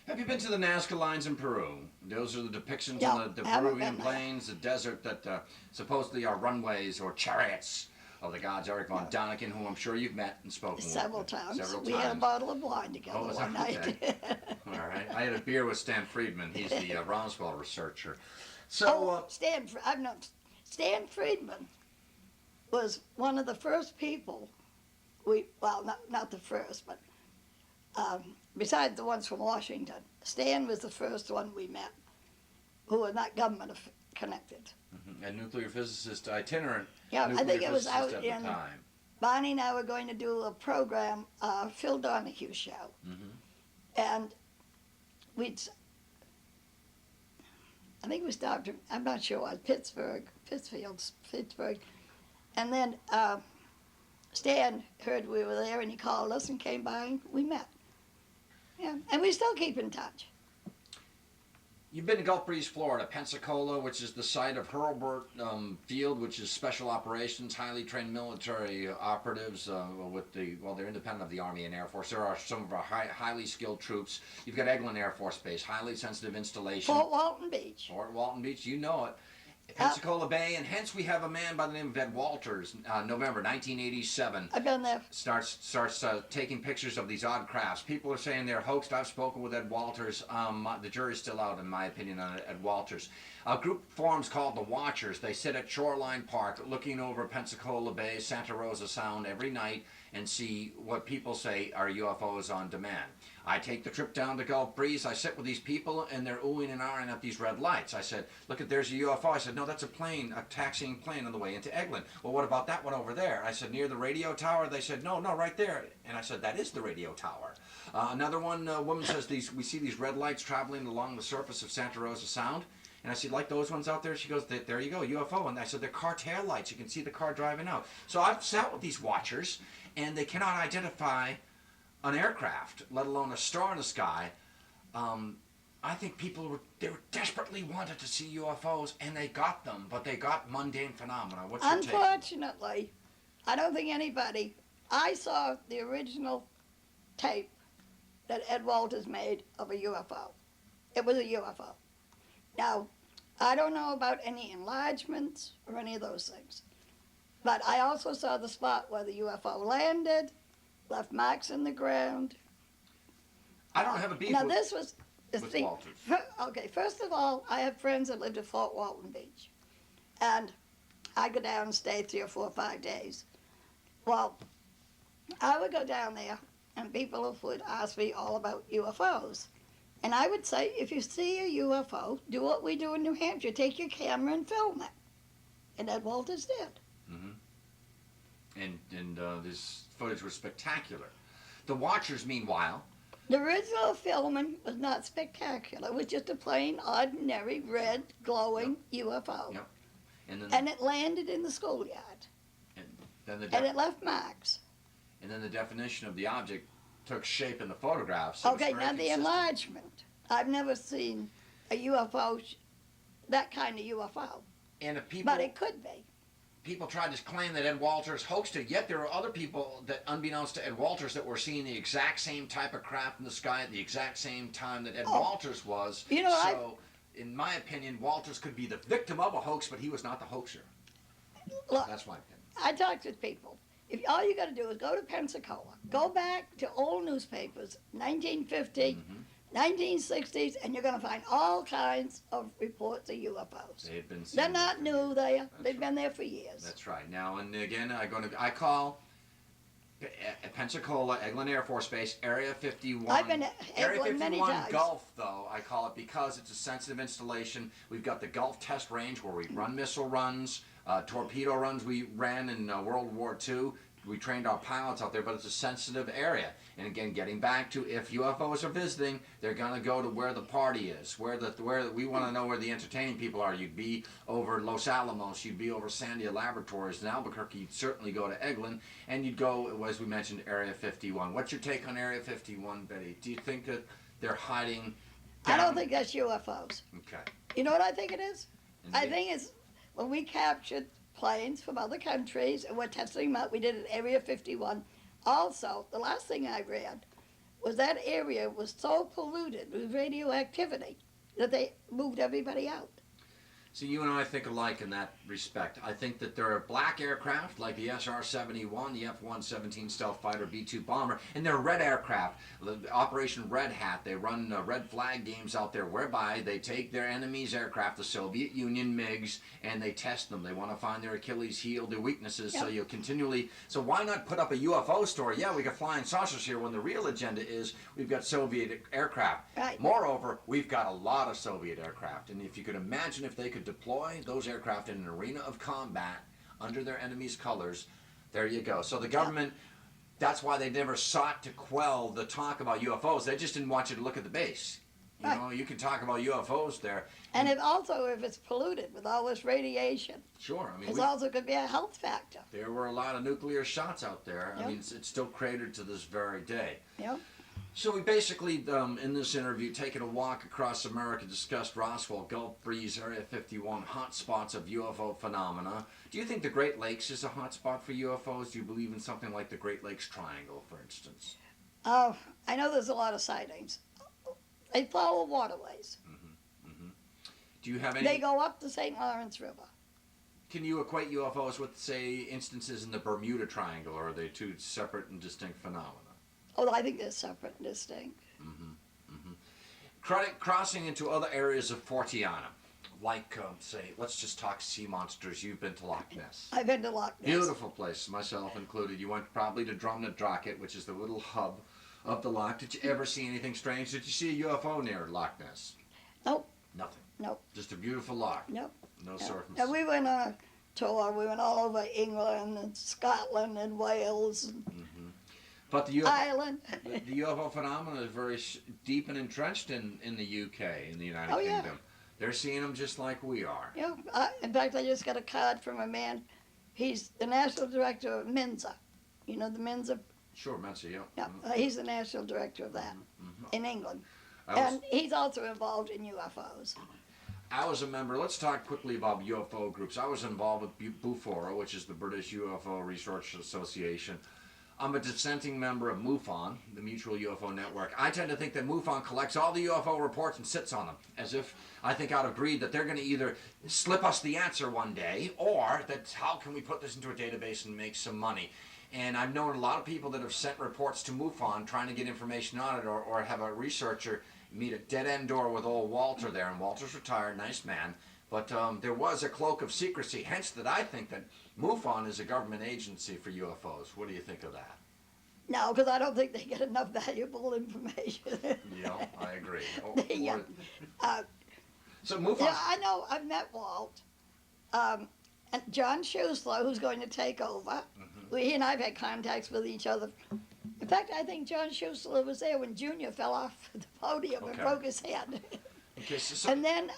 Have you been to the Nazca lines in Peru? Those are the depictions Yeah, on the I haven't Peruvian been there. plains, the desert that supposedly are runways or chariots of the gods. Eric von Daniken, who I'm sure you've met and spoken with. Several times. Several We had a times. bottle of wine together Oh, is one that night. okay? All right. I had a beer with Stan Friedman. He's the Roswell researcher. So, Stan Friedman was one of the first people not the first, but besides the ones from Washington, Stan was the first one we met who was not government connected. a nuclear physicist, itinerant Yeah, I nuclear think it was physicist out at the in time. Bonnie and I were going to do a program, Phil Donahue show, and I think we stopped. I'm not sure. Pittsburgh, and then Stan heard we were there, and he called us and came by, and we met. Yeah, and we still keep in touch. You've been to Gulf Breeze, Florida, Pensacola, which is the site of Hurlburt Field, which is special operations, highly trained military operatives they're independent of the Army and Air Force. There are some of our highly skilled troops. You've got Eglin Air Force Base, highly sensitive installation. Fort Walton Beach. Fort Walton Beach, you know it. Pensacola Bay, and hence we have a man by the name of Ed Walters, November 1987. I've been there. Starts taking pictures of these odd crafts. People are saying they're hoaxed. I've spoken with Ed Walters. The jury's still out, in my opinion, on Ed Walters. A group forms called the Watchers. They sit at Shoreline Park looking over Pensacola Bay, Santa Rosa Sound every night, and see what people say are UFOs on demand. I take the trip down to Gulf Breeze. I sit with these people, and they're oohing and ahhing at these red lights. I said, look, there's a UFO. I said, no, that's a plane, a taxiing plane on the way into England. Well, what about that one over there? I said, near the radio tower? They said, no, right there. And I said, that is the radio tower. Another one, woman says, we see these red lights traveling along the surface of Santa Rosa Sound. And I said, like those ones out there? She goes, there you go, UFO. And I said, they're car tail lights. You can see the car driving out. So I've sat with these watchers, and they cannot identify an aircraft, let alone a star in the sky. I think people they were desperately wanted to see UFOs, and they got them, but they got mundane phenomena. What's your take? Unfortunately, I don't think anybody. I saw the original tape that Ed Walters made of a UFO. It was a UFO. Now, I don't know about any enlargements or any of those things, but I also saw the spot where the UFO landed, left marks in the ground. I don't have a beef Now, with, this was with Walters. Okay, first of all, I have friends that lived at Fort Walton Beach, and I go down and stay 3 or 4 or 5 days. Well, I would go down there, and people would ask me all about UFOs. And I would say, if you see a UFO, do what we do in New Hampshire. Take your camera and film it. And Ed Walters did. Mm-hmm. And this footage was spectacular. The watchers, meanwhile... The original filming was not spectacular. It was just a plain, ordinary, red, glowing UFO. Yep. And it landed in the schoolyard. And it left marks. And then the definition of the object took shape in the photographs. Okay, now the enlargement. I've never seen a UFO, that kind of UFO. And if people, but it could be. People tried to claim that Ed Walters hoaxed it, yet there are other people that, unbeknownst to Ed Walters, that were seeing the exact same type of craft in the sky at the exact same time that Ed Walters was. You know, so, in my opinion, Walters could be the victim of a hoax, but he was not the hoaxer. Look, that's my opinion. I talked with people. If all you got to do is go to Pensacola, go back to old newspapers, 1950, 1960s, and you're going to find all kinds of reports of UFOs. They've been. They're not new. They've been there for years. That's right. Now and again, I call Pensacola, Eglin Air Force Base, Area 51. I've been at Area Eglin many 51 times. Gulf, though, I call it because it's a sensitive installation. We've got the Gulf test range where we run missile runs, torpedo runs we ran in World War II. We trained our pilots out there, but it's a sensitive area. And again, getting back to if UFOs are visiting, they're going to go to where the party is, where we want to know where the entertaining people are. You'd be over Los Alamos, you'd be over Sandia Laboratories in Albuquerque, you'd certainly go to Eglin, and you'd go, as we mentioned, Area 51. What's your take on Area 51, Betty? Do you think that they're hiding down? I don't think that's UFOs. Okay. You know what I think it is? Indeed. I think it's when we captured planes from other countries and we're testing them out. We did it at Area 51. Also, the last thing I read was that area was so polluted with radioactivity that they moved everybody out. So you and I think alike in that respect. I think that there are black aircraft like the SR-71, the F-117 stealth fighter, B-2 bomber, and there are red aircraft. The Operation Red Hat, they run red flag games out there whereby they take their enemy's aircraft, the Soviet Union MiGs, and they test them. They want to find their Achilles heel, their weaknesses, so you'll continually... So why not put up a UFO story? Yeah, we got flying saucers here when the real agenda is we've got Soviet aircraft. Right. Moreover, we've got a lot of Soviet aircraft, and if you could imagine if they could deploy those aircraft in an arena of combat under their enemy's colors, there you go. So the government, that's why they never sought to quell the talk about UFOs. They just didn't want you to look at the base. You know, you can talk about UFOs there. And if it's polluted with all this radiation, sure, I mean, it also could be a health factor. there were a lot of nuclear shots out there. Yep. I mean, it's still cratered to this very day. Yep. So we basically, in this interview, taken a walk across America, discussed Roswell, Gulf Breeze, Area 51, hotspots of UFO phenomena. Do you think the Great Lakes is a hotspot for UFOs? Do you believe in something like the Great Lakes Triangle, for instance? Oh, I know there's a lot of sightings. They follow waterways. Do you have any... They go up the St. Lawrence River. Can you equate UFOs with, say, instances in the Bermuda Triangle, or are they two separate and distinct phenomena? Oh, I think they're separate and distinct. Crossing into other areas of Fortiana. say, let's just talk sea monsters. You've been to Loch Ness. I've been to Loch Ness. Beautiful place, myself included. You went probably to Drumnadrocket, which is the little hub of the loch. Did you ever see anything strange? Did you see a UFO near Loch Ness? Nope. Nothing. Nope. Just a beautiful loch. Nope. No Nope. surface. And we went on a tour. We went all over England and Scotland and Wales and But the UFO, Ireland. the UFO phenomenon is very deep and entrenched in the UK, in the United Oh, yeah. Kingdom. They're seeing them just like we are. Yeah, in fact, I just got a card from a man. He's the national director of Mensa. You know the Mensa? Sure, Mensa, yeah. Yeah, he's the national director of that in England. I was, And he's also involved in UFOs. I was a member, let's talk quickly about UFO groups. I was involved with BUFORA, which is the British UFO Research Association. I'm a dissenting member of MUFON, the Mutual UFO Network. I tend to think that MUFON collects all the UFO reports and sits on them, as if, I think out of greed, that they're going to either slip us the answer one day, or that how can we put this into a database and make some money. And I've known a lot of people that have sent reports to MUFON trying to get information on it, or have a researcher meet a dead-end door with old Walter there, and Walter's retired, nice man. But there was a cloak of secrecy, hence that I think that MUFON is a government agency for UFOs. What do you think of that? No, because I don't think they get enough valuable information. Yeah, I agree. Yeah. So MUFON. Yeah, I know. I've met Walt. And John Schuessler, who's going to take over. He and I've had contacts with each other. In fact, I think John Schuessler was there when Junior fell off the podium and broke his head. Okay, so And then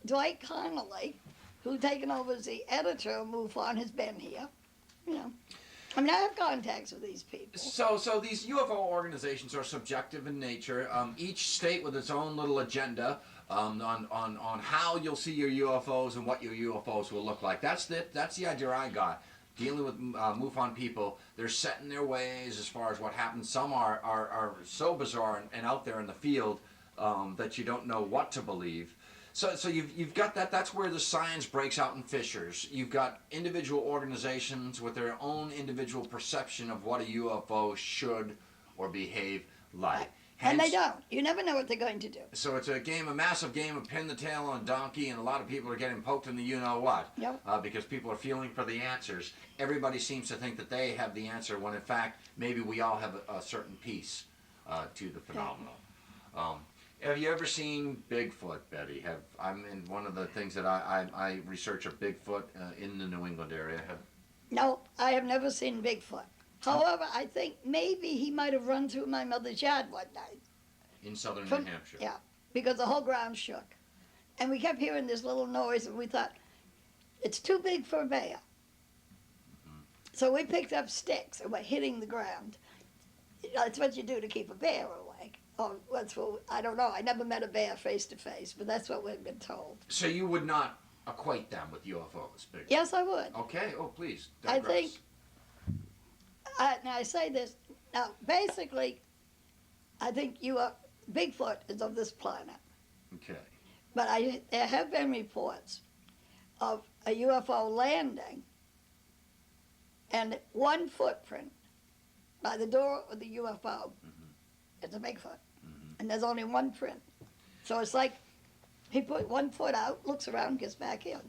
Dwight Connolly, who's taken over as the editor of MUFON, has been here. You know, I mean, I have contacts with these people. So these UFO organizations are subjective in nature. Each state with its own little agenda on how you'll see your UFOs and what your UFOs will look like. That's the idea I got. Dealing with MUFON people, they're set in their ways as far as what happens. Some are so bizarre and out there in the field that you don't know what to believe. So you've got that. That's where the science breaks out in fissures. You've got individual organizations with their own individual perception of what a UFO should or behave like. And they Hence- don't. You never know what they're going to do. So it's a massive game of pin the tail on a donkey, and a lot of people are getting poked in the you-know-what. Yep. Because people are feeling for the answers. Everybody seems to think that they have the answer, when in fact, maybe we all have a certain piece to the phenomenon. Have you ever seen Bigfoot, Betty? One of the things that I research are Bigfoot in the New England area. No, I have never seen Bigfoot. However, I think maybe he might have run through my mother's yard one night. In southern From- New Hampshire. Yeah, because the whole ground shook. And we kept hearing this little noise, and we thought, it's too big for a bear. So we picked up sticks and we're hitting the ground. That's what you do to keep a bear away. Oh, that's what, I don't know. I never met a bear face to face, but that's what we've been told. So you would not equate them with UFOs, Bigfoot? Yes, I would. Okay, please. I Digress. think, now I say this, now basically, I think Bigfoot is of this planet. Okay. But there have been reports of a UFO landing and one footprint by the door of the UFO. It's a Bigfoot. And there's only one print. So it's like he put one foot out, looks around, gets back in.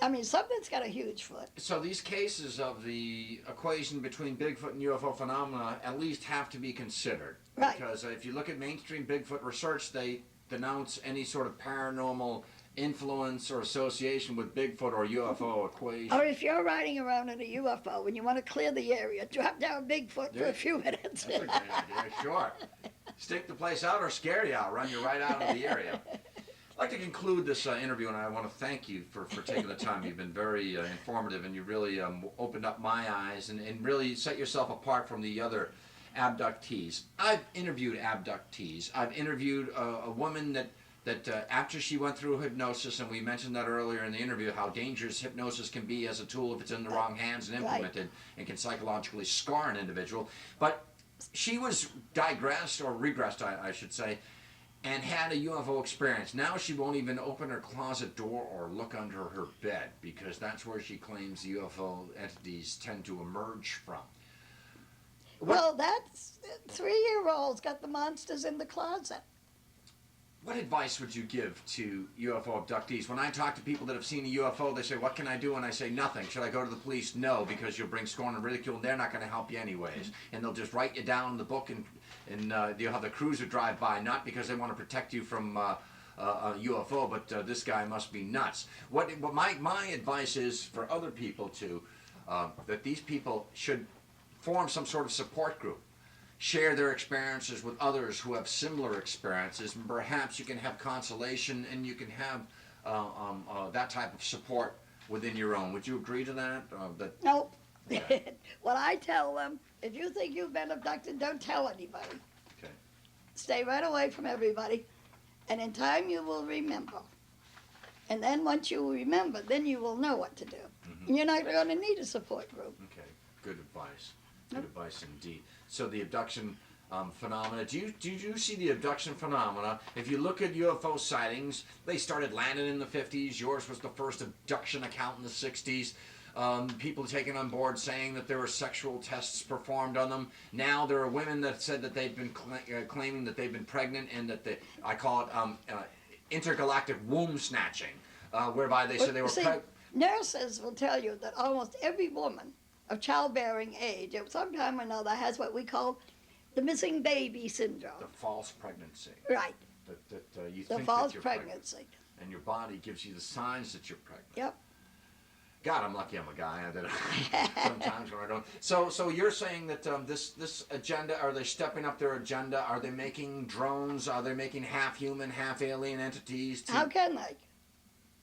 I mean, something's got a huge foot. So these cases of the equation between Bigfoot and UFO phenomena at least have to be considered. Right. Because if you look at mainstream Bigfoot research, they denounce any sort of paranormal influence or association with Bigfoot or UFO equation. Or if you're riding around in a UFO and you want to clear the area, drop down Bigfoot for a few minutes. That's a great idea, sure. Stick the place out or scare you out, run you right out of the area. I'd like to conclude this interview, and I want to thank you for taking the time. You've been very informative, and you really opened up my eyes and really set yourself apart from the other abductees. I've interviewed abductees. I've interviewed a woman that after she went through hypnosis, and we mentioned that earlier in the interview, how dangerous hypnosis can be as a tool if it's in the wrong hands and implemented, and can psychologically scar an individual. But she was regressed, I should say, and had a UFO experience. Now she won't even open her closet door or look under her bed, because that's where she claims UFO entities tend to emerge from. Well, that's 3-year-olds got the monsters in the closet. What advice would you give to UFO abductees? When I talk to people that have seen a UFO, they say, what can I do? And I say, nothing. Should I go to the police? No, because you'll bring scorn and ridicule, and they're not going to help you anyways. And they'll just write you down in the book, and you'll have the cruiser drive by, not because they want to protect you from a UFO, but this guy must be nuts. What my advice is for other people too, that these people should form some sort of support group. Share their experiences with others who have similar experiences, and perhaps you can have consolation and you can have that type of support within your own. Would you agree to that? Nope. Okay. What I tell them, if you think you've been abducted, don't tell anybody. Okay. Stay right away from everybody, and in time you will remember. And then once you remember, then you will know what to do. Mm-hmm. And you're not going to need a support group. Okay. Good advice. Good advice indeed. So the abduction phenomena. Do you see the abduction phenomena? If you look at UFO sightings, they started landing in the 50s. Yours was the first abduction account in the 60s. People taken on board saying that there were sexual tests performed on them. Now there are women that said that they've been claiming that they've been pregnant, and that I call it intergalactic womb snatching, whereby they said they were pregnant. Nurses will tell you that almost every woman of childbearing age at some time or another has what we call the missing baby syndrome. The false pregnancy. Right. That you The think false that you're pregnancy. pregnant, and your body gives you the signs that you're pregnant. Yep. God, I'm lucky I'm a guy. Sometimes when I don't. So you're saying that this agenda, are they stepping up their agenda? Are they making drones? Are they making half human, half alien entities? How can they?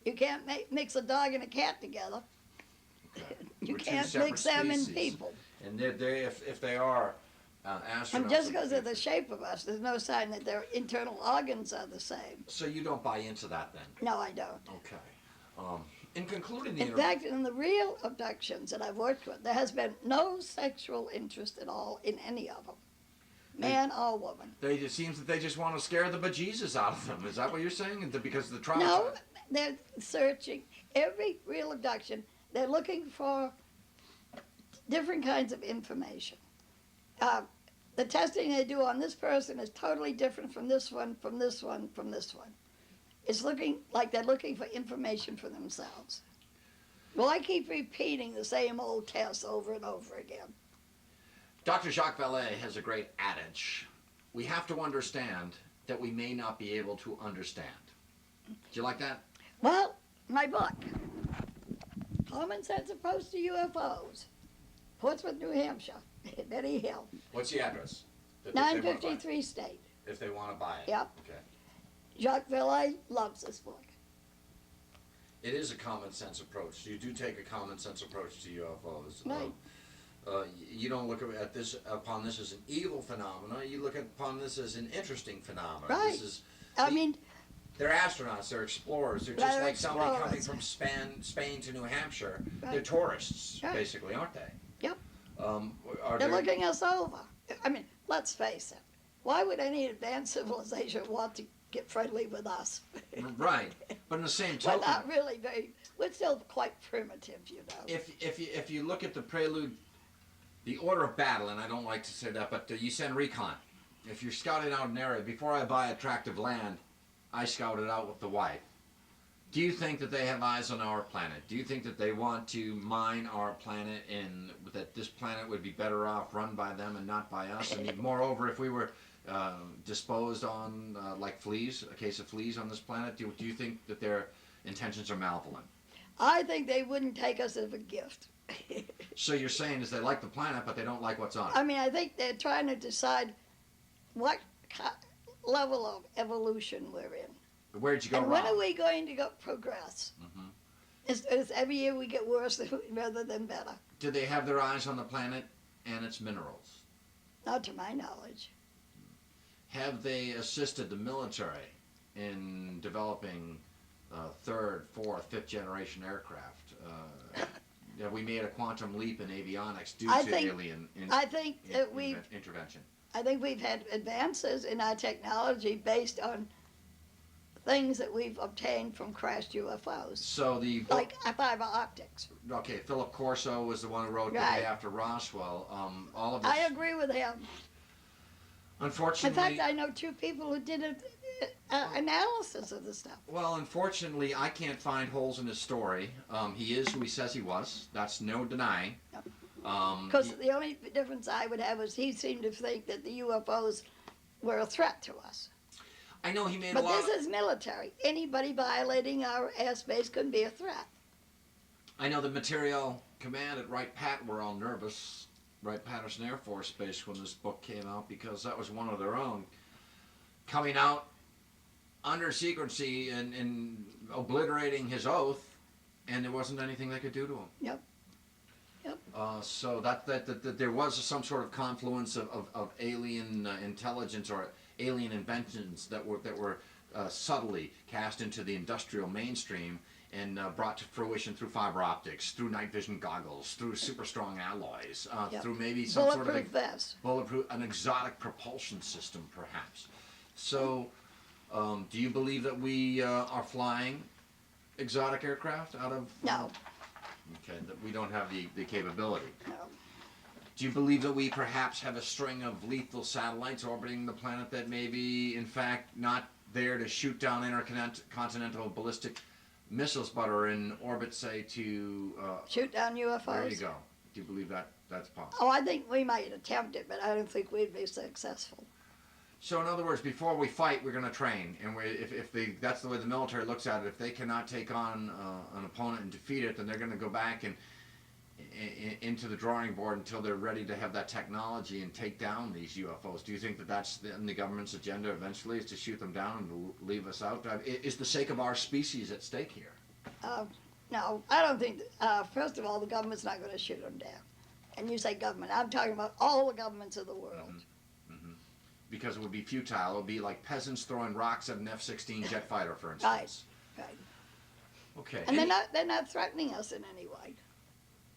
You can't mix a dog and a cat together. Okay. You We're two can't separate mix them in species. people. And if they are astronauts. And just because of the shape of us, there's no sign that their internal organs are the same. So you don't buy into that then? No, I don't. Okay. In concluding the In fact, in the real abductions that I've worked with, there has been no sexual interest at all in any of them, man or woman. It seems that they just want to scare the bejesus out of them. Is that what you're saying? Because of the trauma? No, they're searching every real abduction. They're looking for different kinds of information. The testing they do on this person is totally different from this one, from this one, from this one. It's looking like they're looking for information for themselves. Well, I keep repeating the same old tests over and over again. Dr. Jacques Vallée has a great adage. We have to understand that we may not be able to understand. Do you like that? Well, my book, Common Sense Approach to UFOs, Portsmouth, New Hampshire, Betty Hill, What's the address? 953 State. If they want to buy it. Yep. Okay. Jacques Vallée loves this book. It is a common sense approach. You do take a common sense approach to UFOs. Right. You don't look upon this as an evil phenomena. You look upon this as an interesting phenomenon. Right. They're astronauts. They're explorers. They're just They're like somebody coming explorers. from Spain to New Hampshire. Right. They're tourists, Right. basically, aren't they? Yep. Are They're there- looking us over. I mean, let's face it. Why would any advanced civilization want to get friendly with us? Right. But in the same We're token, not really we're still quite primitive, you know. if you look at the prelude, the order of battle, and I don't like to say that, but you send recon. If you're scouting out an area, before I buy a tract of land, I scout it out with the wife. Do you think that they have eyes on our planet? Do you think that they want to mine our planet, and that this planet would be better off run by them and not by us? And moreover, if we were disposed on like fleas, a case of fleas on this planet, do you think that their intentions are malevolent? I think they wouldn't take us as a gift. So you're saying is they like the planet, but they don't like what's on it? I mean, I think they're trying to decide what level of evolution we're in. Where'd you go And wrong? when are we going to progress? Mhm. It's every year we get worse rather than better. Do they have their eyes on the planet and its minerals? Not to my knowledge. Have they assisted the military in developing third, fourth, fifth generation aircraft? Have we made a quantum leap in avionics due I to think- alien I think that intervention? I think we've had advances in our technology based on things that we've obtained from crashed UFOs, So the like fiber optics. okay, Philip Corso was the one who wrote The Right. Day After Roswell. All of this, I agree with him. In unfortunately, fact, I know two people who did analysis of the stuff. Well, unfortunately, I can't find holes in his story. He is who he says he was. That's no denying. Because the only difference I would have is he seemed to think that the UFOs were a threat to us. I know he made But a lot. this is military. Anybody violating our airspace could be a threat. I know the Material Command at Wright-Pat were all nervous, Wright-Patterson Air Force Base, when this book came out, because that was one of their own coming out under secrecy and obliterating his oath, and there wasn't anything they could do to him. Yep. So that there was some sort of confluence of alien intelligence or alien inventions that were subtly cast into the industrial mainstream and brought to fruition through fiber optics, through night vision goggles, through super strong alloys, through maybe some sort of Bulletproof vest. an exotic propulsion system, perhaps. So, do you believe that we are flying exotic aircraft out of? No. Okay, that we don't have the capability. No. Do you believe that we perhaps have a string of lethal satellites orbiting the planet that may be, in fact, not there to shoot down intercontinental ballistic missiles, but are in orbit, say, to... Shoot down UFOs? There you go. Do you believe that's possible? Oh, I think we might attempt it, but I don't think we'd be successful. So in other words, before we fight, we're going to train, and that's the way the military looks at it. If they cannot take on an opponent and defeat it, then they're going to go back and into the drawing board until they're ready to have that technology and take down these UFOs. Do you think that that's in the government's agenda eventually, is to shoot them down and leave us out? Is the sake of our species at stake here? No, I don't think. First of all, the government's not going to shoot them down. And you say government, I'm talking about all the governments of the world. Because it would be futile. It would be like peasants throwing rocks at an F-16 jet fighter, for instance. Right. Okay. And they're not threatening us in any way.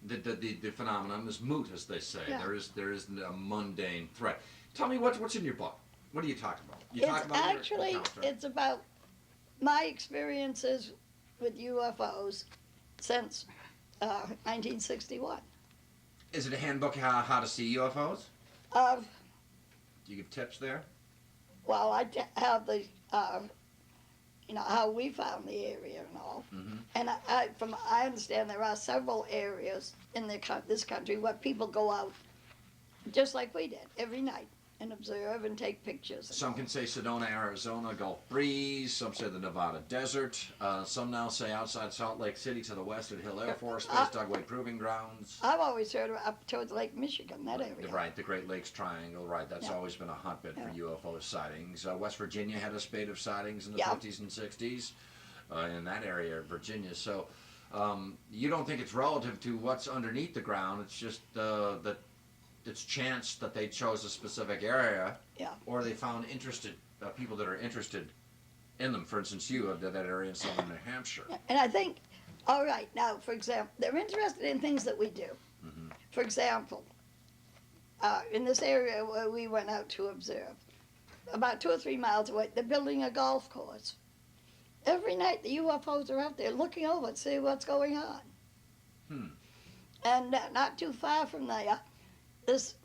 The phenomenon is moot, as they say. Yeah. There is a mundane threat. Tell me what's in your book. What are you talking about? You talk It's about your actually, account, right? it's about my experiences with UFOs since 1961. Is it a handbook how to see UFOs? Do you give tips there? Well, I have the, how we found the area and all. Mm-hmm. And I understand there are several areas in this country where people go out, just like we did, every night, and observe and take pictures. And Some all. can say Sedona, Arizona, Gulf Breeze. Some say the Nevada Desert. Some now say outside Salt Lake City to the west at Hill Air Force Base, Dugway Proving Grounds. I've always heard of up towards Lake Michigan, that area. Right, the Great Lakes Triangle, right. That's always been a hotbed for UFO sightings. West Virginia had a spate of sightings in the 50s and 60s in that area of Virginia. So you don't think it's relative to what's underneath the ground. It's just that it's chance that they chose a specific area, or they found people that are interested in them. For instance, you have that area in southern New Hampshire. And I think, all right, now, for example, they're interested in things that we do. Mm-hmm. For example, in this area where we went out to observe, about 2 or 3 miles away, they're building a golf course. Every night the UFOs are out there looking over to see what's going on. And not too far from there, this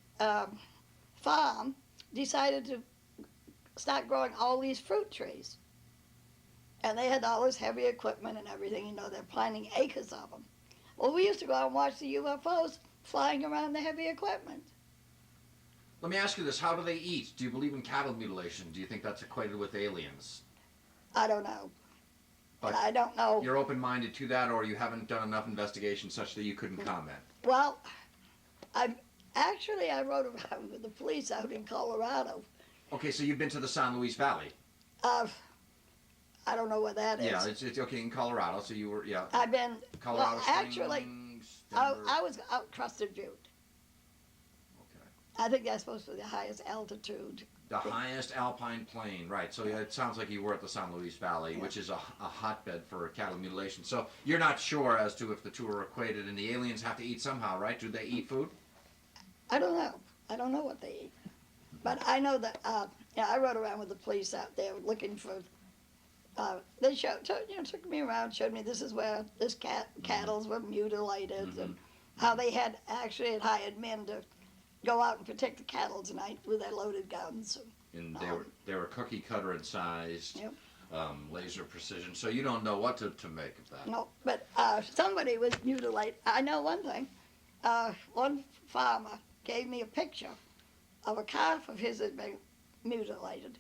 farm decided to start growing all these fruit trees. And they had all this heavy equipment and everything, they're planting acres of them. Well, we used to go out and watch the UFOs flying around the heavy equipment. Let me ask you this. How do they eat? Do you believe in cattle mutilation? Do you think that's equated with aliens? I don't know. But I don't know. You're open-minded to that, or you haven't done enough investigation such that you couldn't comment? Well, I rode around with the police out in Colorado. Okay, so you've been to the San Luis Valley. I don't know what that is. Yeah, it's okay in Colorado. So you were I've been. Colorado well, Springs, actually, Denver. I was out Crusted Butte. Okay. I think that's supposed to be the highest altitude. The highest alpine plain, right? So it sounds like you were at the San Luis Valley, which is a hotbed for cattle mutilation. So you're not sure as to if the two are equated, and the aliens have to eat somehow, right? Do they eat food? I don't know. I don't know what they eat. But I know that, I rode around with the police out there looking for, they took me around, showed me this is where this cattle were mutilated, and how they had hired men to go out and protect the cattle tonight with their loaded guns. And they were cookie cutter in size, Yep. laser precision. So you don't know what to make of that. No, but somebody was mutilated. I know one thing. One farmer gave me a picture of a calf of his that had been mutilated.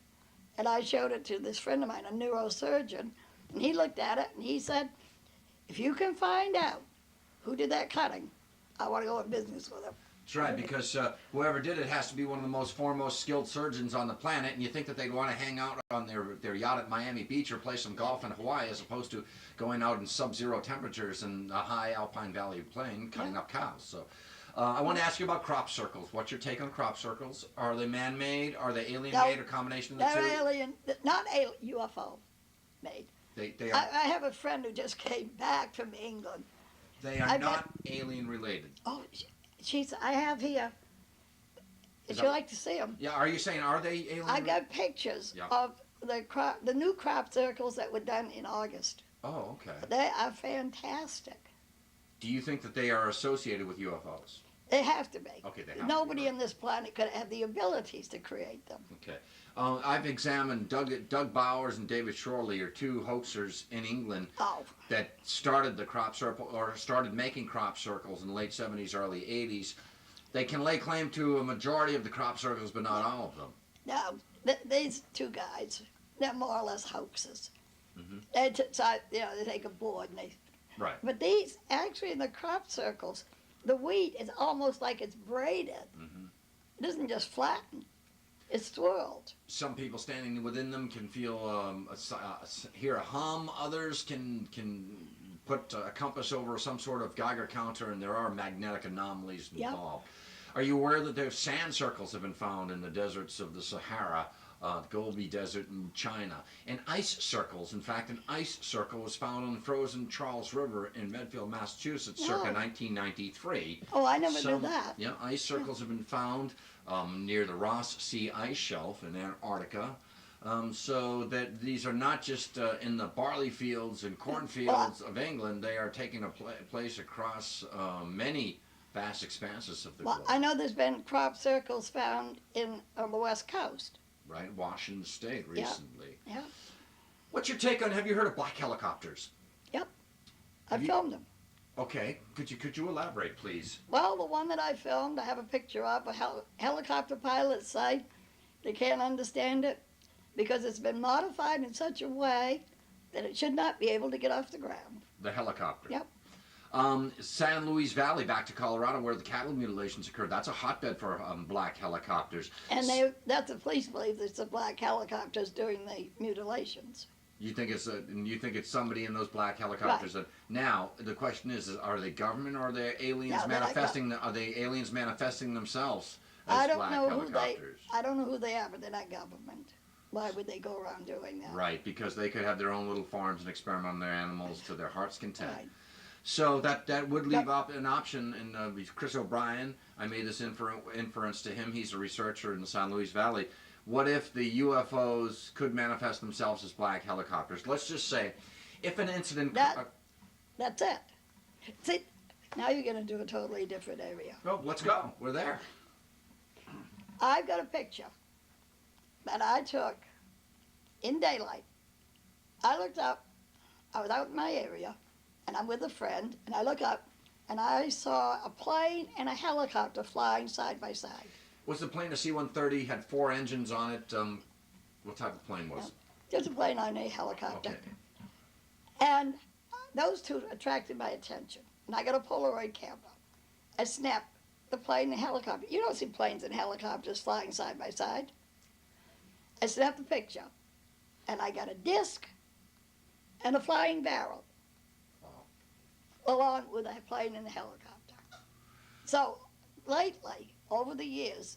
And I showed it to this friend of mine, a neurosurgeon, and he looked at it and he said, if you can find out who did that cutting, I want to go in business with him. That's right, because whoever did it has to be one of the most foremost skilled surgeons on the planet, and you think that they'd want to hang out on their yacht at Miami Beach or play some golf in Hawaii as opposed to going out in sub-zero temperatures in a high alpine valley plain cutting up cows. So I want to ask you about crop circles. What's your take on crop circles? Are they man-made? Are they alien-made, or combination of the two? They're alien, not alien, UFO made. They I are, have a friend who just came back from England. they are I've not alien-related. Oh, I have here. Would Is you that- like to see them? Yeah, are you saying, are they alien? I got pictures Yeah. of the new crop circles that were done in August. Oh, okay. They are fantastic. Do you think that they are associated with UFOs? They have to be. Okay, they have to be, Nobody right. on this planet could have the abilities to create them. Okay. I've examined Doug Bowers and David Shorley are two hoaxers in England Oh, that started the crop circle or started making crop circles in the late 70s, early 80s. They can lay claim to a majority of the crop circles, but not all of them. no, these two guys, they're more or less hoaxes. Mhm. They take a board and they. Right. But these, actually, in the crop circles, the wheat is almost like it's braided. Mhm. It isn't just flattened; it's swirled. Some people standing within them can feel hear a hum. Others can put a compass over some sort of Geiger counter, and there are magnetic anomalies Yep. involved. Are you aware that there's sand circles have been found in the deserts of the Sahara, Gobi Desert in China, and ice circles? In fact, an ice circle was found on the frozen Charles River in Medfield, Massachusetts, circa Oh. 1993. Oh, I never knew that. Yeah, ice circles have been found near the Ross Sea ice shelf in Antarctica. So that these are not just in the barley fields and cornfields of England, they are taking a place across many vast expanses of the Well, globe. I know there's been crop circles found on the West Coast. Right, Washington State recently. Yeah. What's your take on? Have you heard of black helicopters? I Have you- filmed them. Okay, could you elaborate, please? Well, the one that I filmed, I have a picture of. Helicopter pilots say they can't understand it because it's been modified in such a way that it should not be able to get off the ground. The helicopter. Yep. San Luis Valley, back to Colorado, where the cattle mutilations occurred. That's a hotbed for black helicopters. And that's the police believe it's the black helicopters doing the mutilations. You think it's somebody in those black helicopters? That, now the question is are they government or are they aliens No, they're not manifesting? Are they aliens manifesting themselves as I don't black know who helicopters? I don't know who they are, but they're not government. Why would they go around doing that? Right, because they could have their own little farms and experiment on their animals to their heart's content. Right. So that would leave up an option. And Chris O'Brien, I made this inference to him. He's a researcher in the San Luis Valley. What if the UFOs could manifest themselves as black helicopters? Let's just say, if an incident... That's it. See, now you're going to do a totally different area. oh, let's go. We're there. I've got a picture that I took in daylight. I looked up, I was out in my area, and I'm with a friend, and I look up, and I saw a plane and a helicopter flying side by side. Was the plane a C-130, had 4 engines on it? What type of plane was it? Just a plane on a helicopter. Okay. And those two attracted my attention. And I got a Polaroid camera. I snapped the plane and helicopter. You don't see planes and helicopters flying side by side. I snapped the picture. And I got a disc and a flying barrel. Along with a plane and a helicopter. So lately, over the years,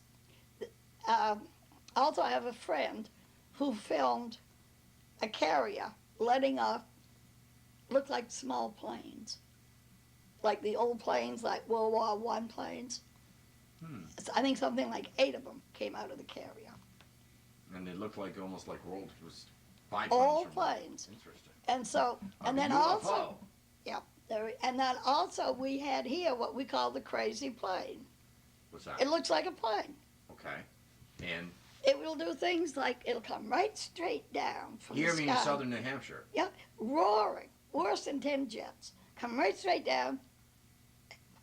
also I have a friend who filmed a carrier letting off, looked like small planes, like the old planes, like World War I planes. So I think something like 8 of them came out of the carrier. And they looked like almost like rolled. It was biplanes. All or- planes. Interesting. And so, and A then UFO. also, and then also we had here what we call the crazy plane. What's that? It looks like a plane. Okay. And It will do things like it'll come right straight down from Here, the meaning sky. southern New Hampshire. Yeah, roaring, worse than 10 jets. Come right straight down,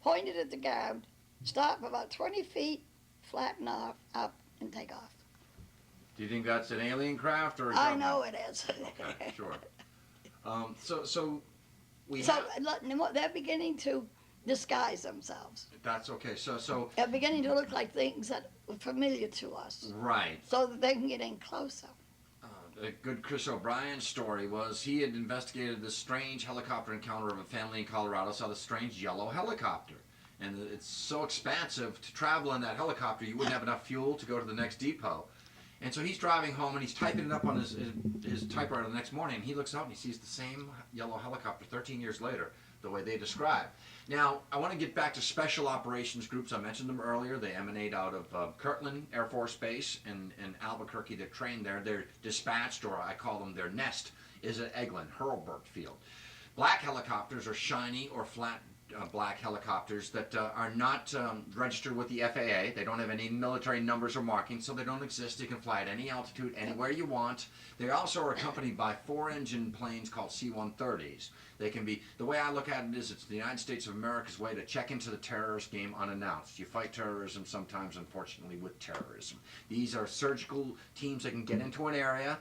pointed at the ground, stop about 20 feet, flatten off, up, and take off. Do you think that's an alien craft or? A I government? know it is. Okay, sure. So we. So have, they're beginning to disguise themselves. that's okay. So They're beginning to look like things that were familiar to us, right. so that they can get in closer. A good Chris O'Brien story was he had investigated this strange helicopter encounter of a family in Colorado, saw this strange yellow helicopter. And it's so expansive to travel in that helicopter, you wouldn't have enough fuel to go to the next depot. And so he's driving home and he's typing it up on his typewriter the next morning, and he looks out and he sees the same yellow helicopter 13 years later, the way they describe. Now, I want to get back to special operations groups. I mentioned them earlier. They emanate out of Kirtland Air Force Base in Albuquerque. They're trained there. They're dispatched, or I call them their nest, is at Eglin, Hurlburt Field. Black helicopters are shiny or flat black helicopters that are not registered with the FAA. They don't have any military numbers or markings, so they don't exist. You can fly at any altitude, anywhere you want. They also are accompanied by 4-engine planes called C-130s. They can be, the way I look at it is, it's the United States of America's way to check into the terrorist game unannounced. You fight terrorism sometimes, unfortunately, with terrorism. These are surgical teams that can get into an area,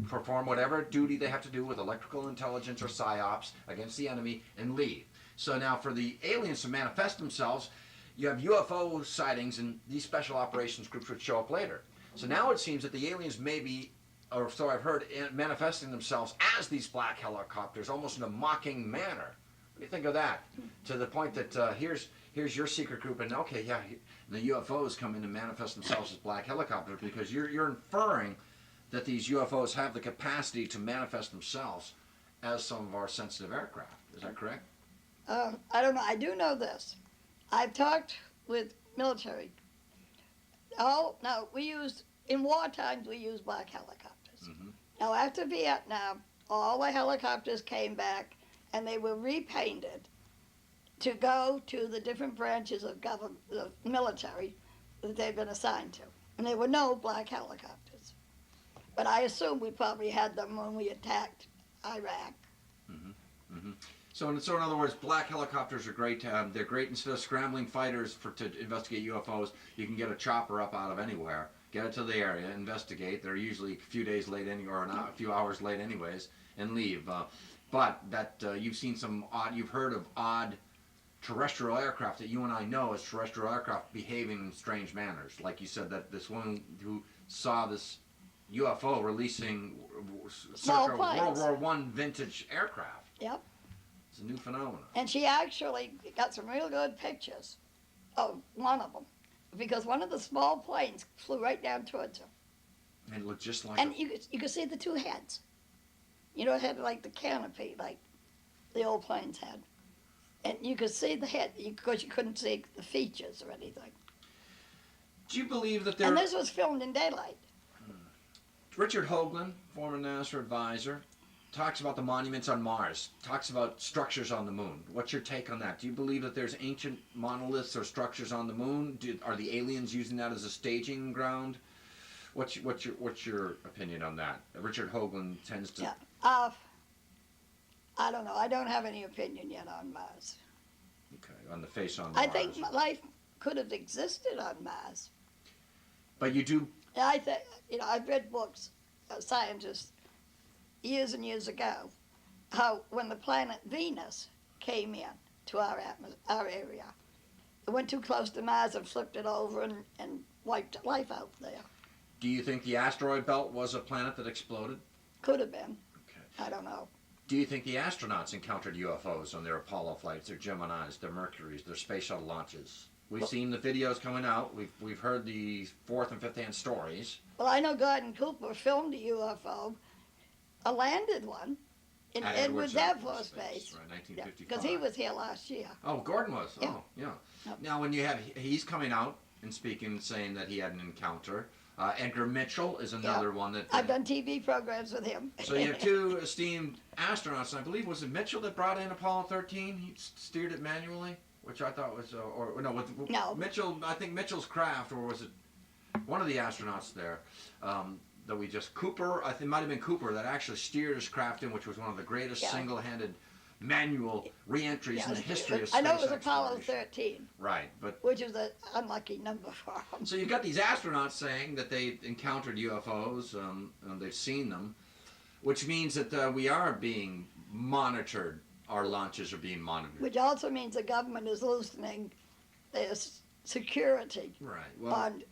perform whatever duty they have to do with electrical intelligence or psyops against the enemy, and leave. So now for the aliens to manifest themselves, you have UFO sightings, and these special operations groups would show up later. So now it seems that the aliens may be, or so I've heard, manifesting themselves as these black helicopters, almost in a mocking manner. What do you think of that? To the point that here's your secret group, and okay, yeah, the UFOs come in and manifest themselves as black helicopters, because you're inferring that these UFOs have the capacity to manifest themselves as some of our sensitive aircraft. Is that correct? I don't know. I do know this. I've talked with military. Oh, no, in war times, we used black helicopters. Mm-hmm. Now, after Vietnam, all the helicopters came back and they were repainted to go to the different branches of government, the military that they've been assigned to. And there were no black helicopters. But I assume we probably had them when we attacked Iraq. Mm-hmm. Mm-hmm. So in other words, black helicopters are great. They're great instead of scrambling fighters to investigate UFOs. You can get a chopper up out of anywhere, get it to the area, investigate. They're usually a few days late, or a few hours late, anyways, and leave. But that you've seen you've heard of odd terrestrial aircraft that you and I know as terrestrial aircraft behaving in strange manners. Like you said, that this woman who saw this UFO releasing Small circa planes. World War I vintage aircraft. Yep. It's a new phenomenon. And she actually got some real good pictures of one of them, because one of the small planes flew right down towards her. And it looked just like And you could see the two heads. You know, it had like the canopy, like the old planes had. And you could see the head, because you couldn't see the features or anything. Do you believe that there... And this was filmed in daylight. Richard Hoagland, former NASA advisor, talks about the monuments on Mars, talks about structures on the moon. What's your take on that? Do you believe that there's ancient monoliths or structures on the moon? Are the aliens using that as a staging ground? What's your opinion on that? Richard Hoagland tends to... Yeah. I don't know. I don't have any opinion yet on Mars. Okay, on the face on I Mars. think life could have existed on Mars. But you do... I think, I've read books, scientists, years and years ago, how when the planet Venus came in to our area, it went too close to Mars and flipped it over and wiped life out there. Do you think the asteroid belt was a planet that exploded? Could have been. Okay. I don't know. Do you think the astronauts encountered UFOs on their Apollo flights, their Geminis, their Mercuries, their space shuttle launches? We've seen the videos coming out. We've heard the fourth and fifth hand stories. Well, I know Gordon Cooper filmed a UFO, a landed one, in At Edwards Air Force Base. Right, 1955. Because he was here last year. Oh, Gordon was. Yeah. Oh, yeah. Yep. Now, when he's coming out and speaking, saying that he had an encounter. Edgar Mitchell is another one that. I've done TV programs with him. So you have two esteemed astronauts. I believe was it Mitchell that brought in Apollo 13? He steered it manually, which I thought was, no. No. Mitchell. I think Mitchell's craft, or was it? One of the astronauts there, that we just, Cooper, I think it might have been Cooper, that actually steered his craft in, which was one of the greatest Yeah. single-handed manual re-entries in the history of space I know it was Apollo exploration. 13, Right, but which is an unlucky number for them. so you've got these astronauts saying that they encountered UFOs, and they've seen them, which means that we are being monitored. Our launches are being monitored. Which also means the government is loosening their security Right. Well, on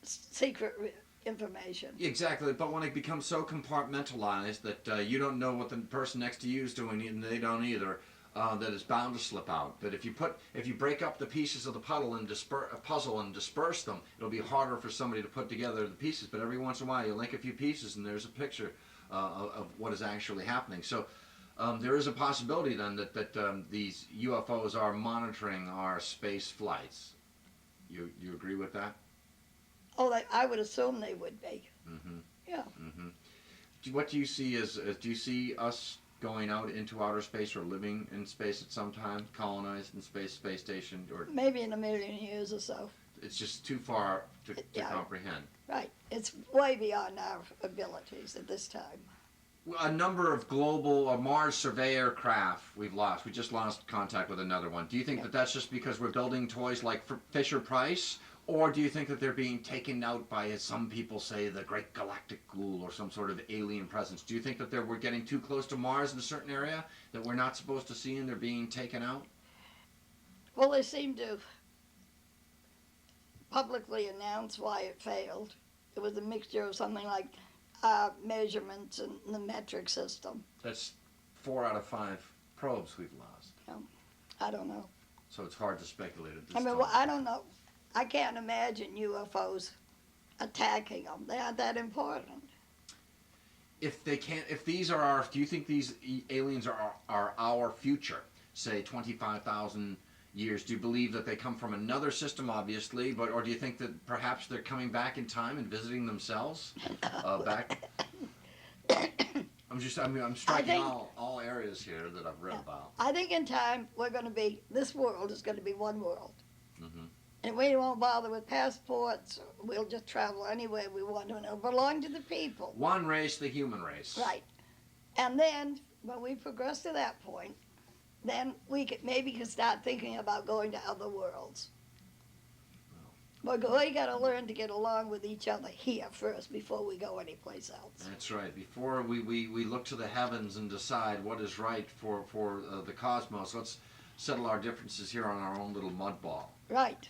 secret information. exactly. But when it becomes so compartmentalized that you don't know what the person next to you is doing, and they don't either, that it's bound to slip out. But if you break up the pieces of the puzzle and disperse them, it'll be harder for somebody to put together the pieces. But every once in a while, you link a few pieces, and there's a picture of what is actually happening. So there is a possibility then that these UFOs are monitoring our space flights. You agree with that? Oh, I would assume they would be. Mm-hmm. Yeah. Mm-hmm. What do you see do you see us going out into outer space or living in space at some time, colonized in space station, or Maybe in a million years or so. it's just too far to Yeah. comprehend? Right. It's way beyond our abilities at this time. A number of global Mars surveyor craft we've lost. We just lost contact with another one. Do you think Yeah. that that's just because we're building toys like Fisher Price? Or do you think that they're being taken out by, as some people say, the great galactic ghoul or some sort of alien presence? Do you think that we're getting too close to Mars in a certain area that we're not supposed to see and they're being taken out? Well, they seem to publicly announce why it failed. It was a mixture of something like measurements and the metric system. That's 4 out of 5 probes we've lost. I don't know. So it's hard to speculate at this I mean, time. well, I don't know. I can't imagine UFOs attacking them. They aren't that important. If these are our, do you think these aliens are our future? Say 25,000 years. Do you believe that they come from another system, obviously, or do you think that perhaps they're coming back in time and visiting themselves back? I'm striking all areas here that I've read about. I think in time this world is going to be one world. Mm-hmm. And we won't bother with passports. We'll just travel anywhere we want to, and it'll belong to the people. One race, the human race. Right. And then, when we progress to that point, then we can start thinking about going to other worlds. But we got to learn to get along with each other here first before we go anyplace else. That's right. Before we look to the heavens and decide what is right for the cosmos, let's settle our differences here on our own little mud ball. Right.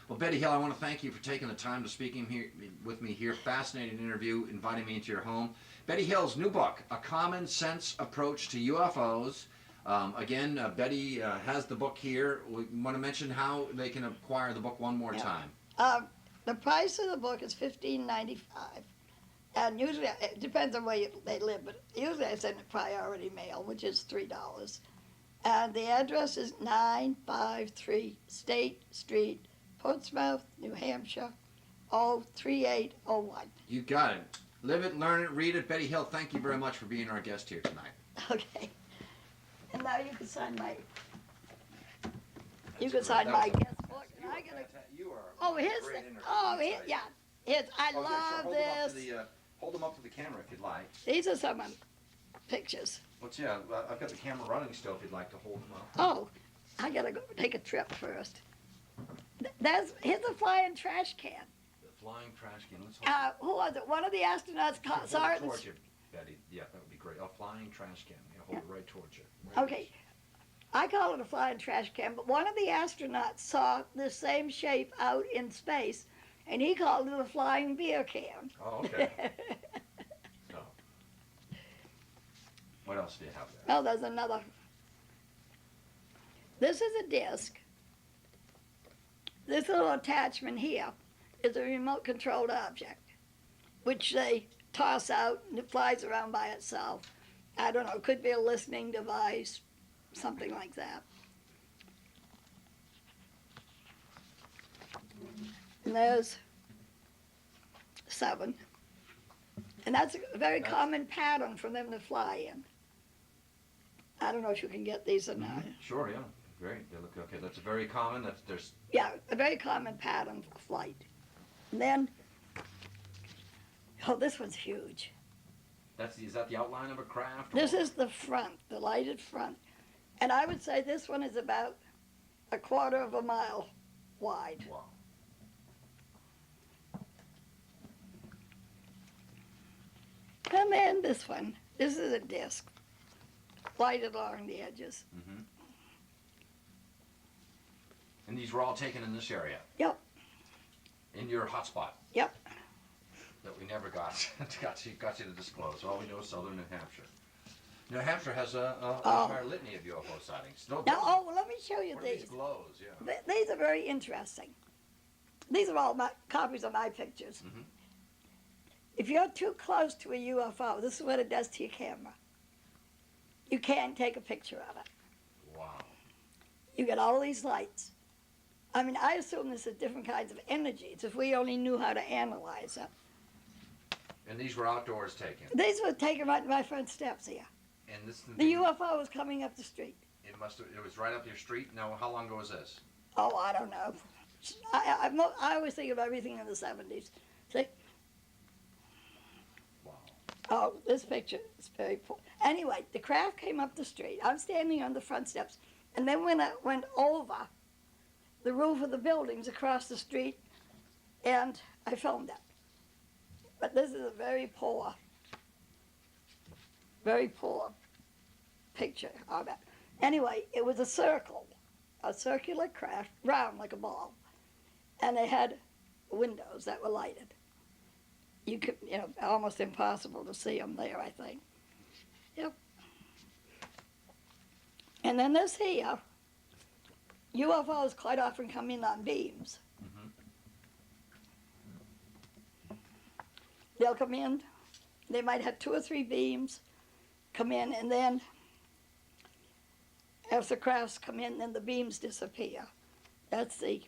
Well, Betty Hill, I want to thank you for taking the time to speaking here with me here. Fascinating interview, inviting me into your home. Betty Hill's new book, A Common Sense Approach to UFOs. Again, Betty has the book here. We want to mention how they can acquire the book one more time. The price of the book is $15.95, and usually it depends on where they live, but usually I send it priority mail, which is $3. And the address is 953 State Street, Portsmouth, New Hampshire, 03801. You got it. Live it, learn it, read it. Betty Hill, thank you very much for being our guest here tonight. Okay. And now you can sign my guest book. And I gotta, You are oh, yeah. I love this. Hold them up to the camera if you'd like. These are some pictures. I've got the camera running still if you'd like to hold them up. Oh, I gotta go take a trip first. Here's a flying trash can. The flying trash can. Let's hold Who was it? One of the astronauts saw hold it. it towards you, Betty. Yeah, that would be great. A flying trash can. Yeah, hold it right towards you. Okay. I call it a flying trash can, but one of the astronauts saw the same shape out in space, and he called it a flying beer can. Oh, okay. So, what else do you have there? Oh, there's another. This is a disc. This little attachment here is a remote controlled object, which they toss out and it flies around by itself. I don't know, it could be a listening device, something like that. And there's 7. And that's a very common pattern for them to fly in. I don't know if you can get these or not. Sure, yeah. Great. They look okay. That's a very common. There's Yeah, a very common pattern for flight. And then, oh, this one's huge. Is that the outline of a craft? This is the front, the lighted front. And I would say this one is about a quarter of a mile wide. Wow. And then this one, this is a disc, lighted along the edges. Mm-hmm. And these were all taken in this area? Yep, In your hotspot? yep. That we never got you to disclose. All we know is southern New Hampshire. New Hampshire has an entire litany of UFO sightings. No, Now, oh, well, let me show you what are these these. glows? Yeah. These are very interesting. These are all my copies of my pictures. Mhm. If you're too close to a UFO, this is what it does to your camera. You can't take a picture of it. Wow. You get all these lights. I mean, I assume this is different kinds of energies if we only knew how to analyze them. And these were outdoors taken. These were taken right to my front steps here. And this The UFO was coming up the street. It was right up your street. Now, how long ago was this? Oh, I don't know. I always think of everything in the 70s. See? Wow. Oh, this picture is very poor. Anyway, the craft came up the street. I'm standing on the front steps. And then when I went over the roof of the buildings across the street, and I filmed it. But this is a very poor picture of it. Anyway, it was a circular craft, round like a ball. And they had windows that were lighted. You could, almost impossible to see them there, I think. Yep. And then this here, UFOs quite often come in on beams. Mm-hmm. They'll come in, they might have 2 or 3 beams come in, and then as the crafts come in, then the beams disappear. That's the,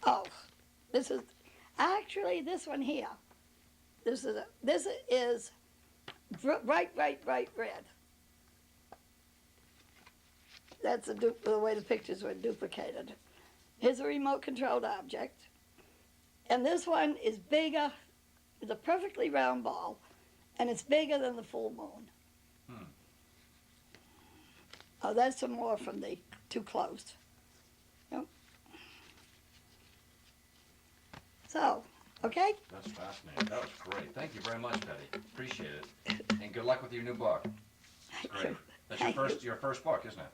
oh, this is, actually this one here, this is bright red. That's the way the pictures were duplicated. Here's a remote controlled object. And this one is bigger, it's a perfectly round ball, and it's bigger than the full moon. Hmm. Oh, that's some more from the too close. Yep. So, okay? That's fascinating. That was great. Thank you very much, Betty. Appreciate it. And good luck with your new book. It's great. That's your first book, isn't it?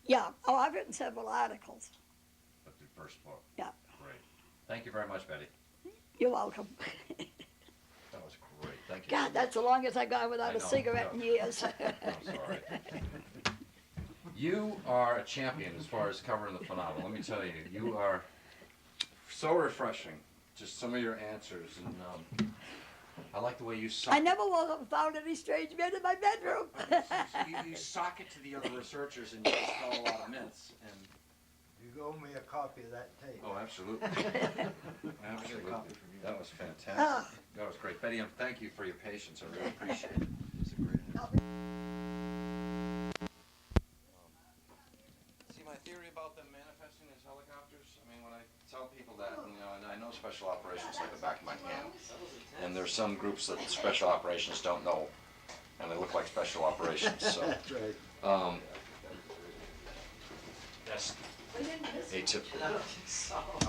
Yeah. Oh, I've written several articles. That's your first book. Yeah. Great. Thank you very much, Betty. You're welcome. That was great. Thank you. God, that's the longest I've gone without I a know, cigarette yeah. in years. I'm sorry. You are a champion as far as covering the phenomenon. Let me tell you, you are so refreshing. Just some of your answers, and I like the way you sock. I never woke up and found any strange men in my bedroom. You sock it to the other researchers, and you dispel a lot of myths. And You owe me a copy of that tape. oh, absolutely, absolutely. copy from you. That was fantastic. Ah. That was great, Betty. And thank you for your patience. I really appreciate it. It's a great See, my theory about them manifesting as helicopters, I mean, when I tell people that, and I know special operations like the back of my hand, and there's some groups that special operations don't know, and they look like special operations, so, That's right. that's atypical.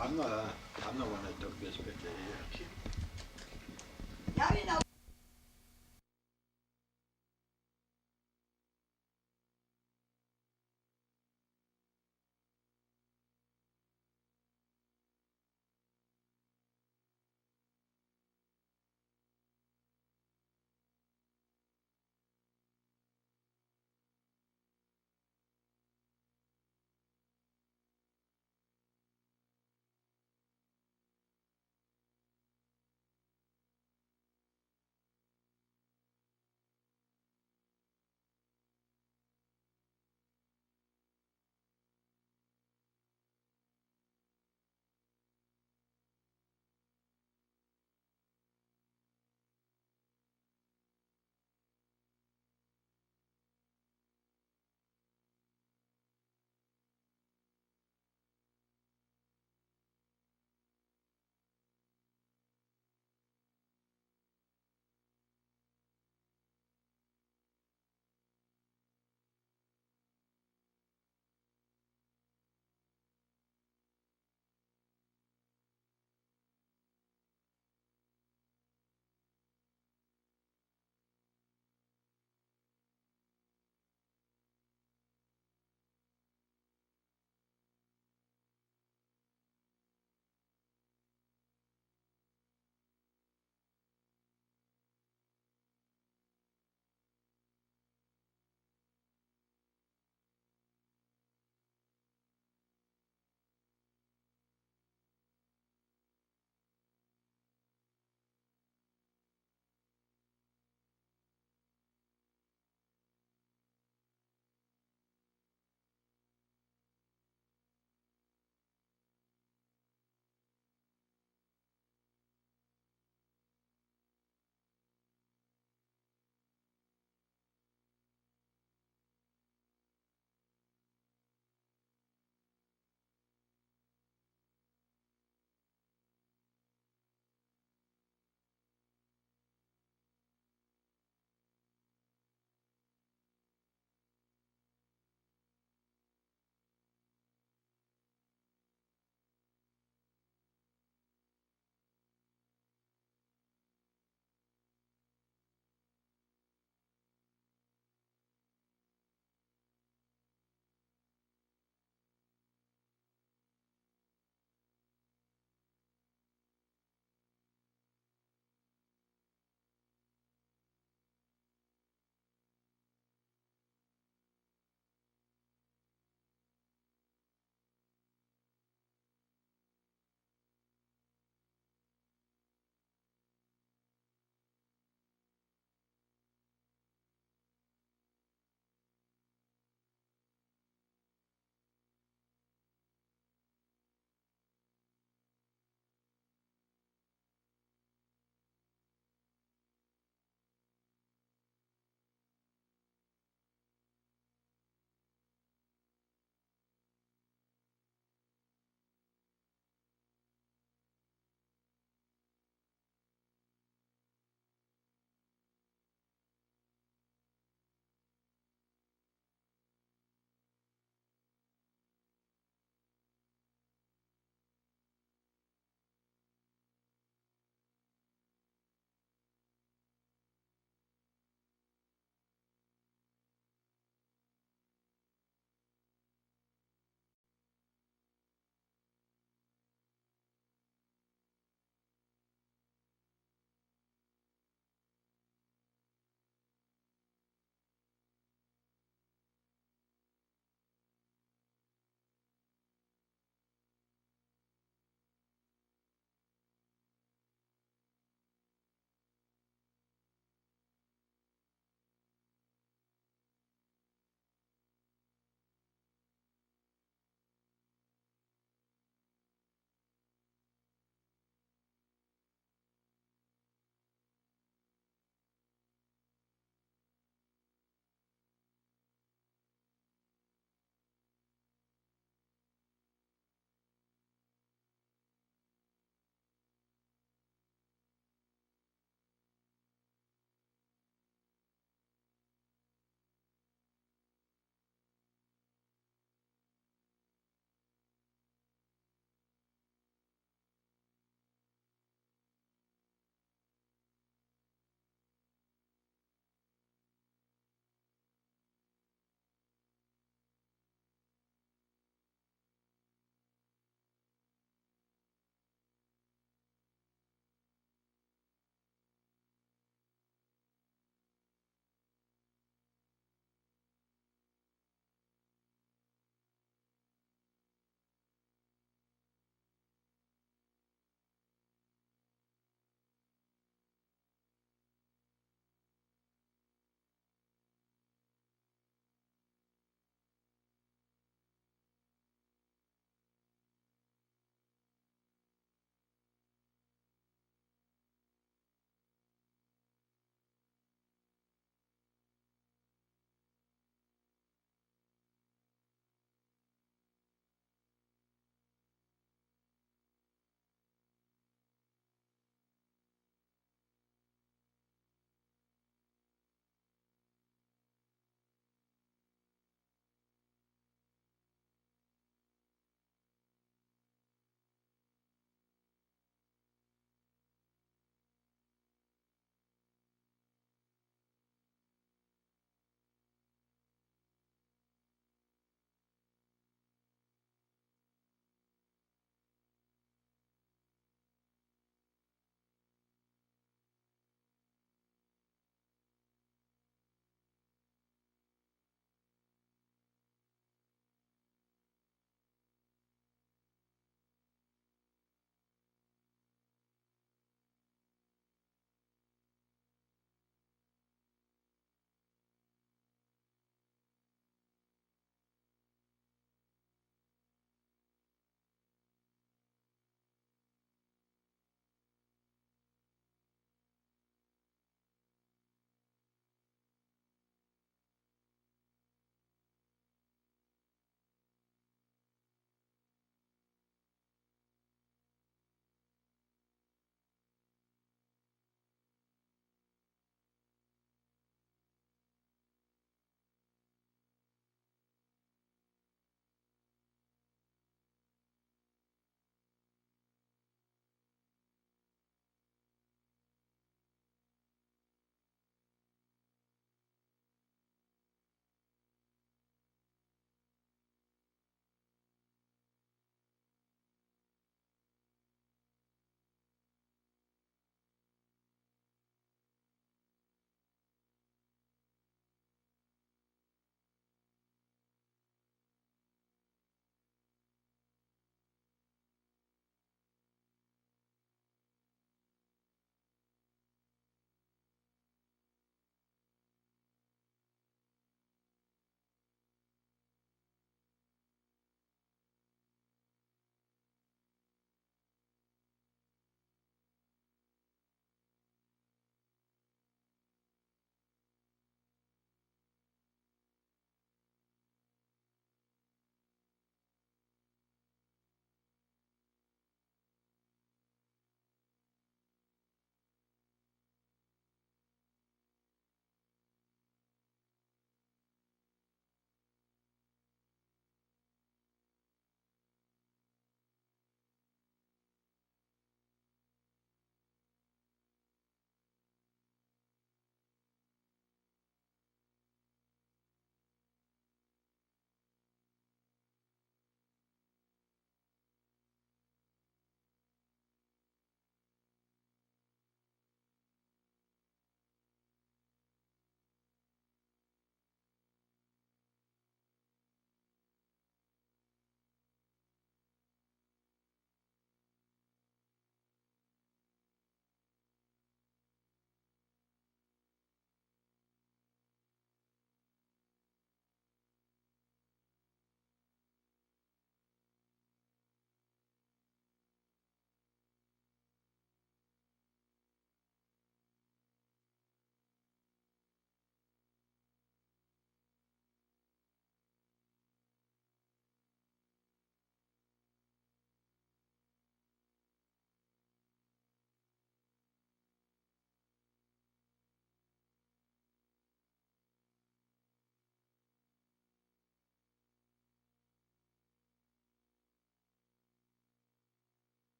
I'm the one that took this picture here. Now you know.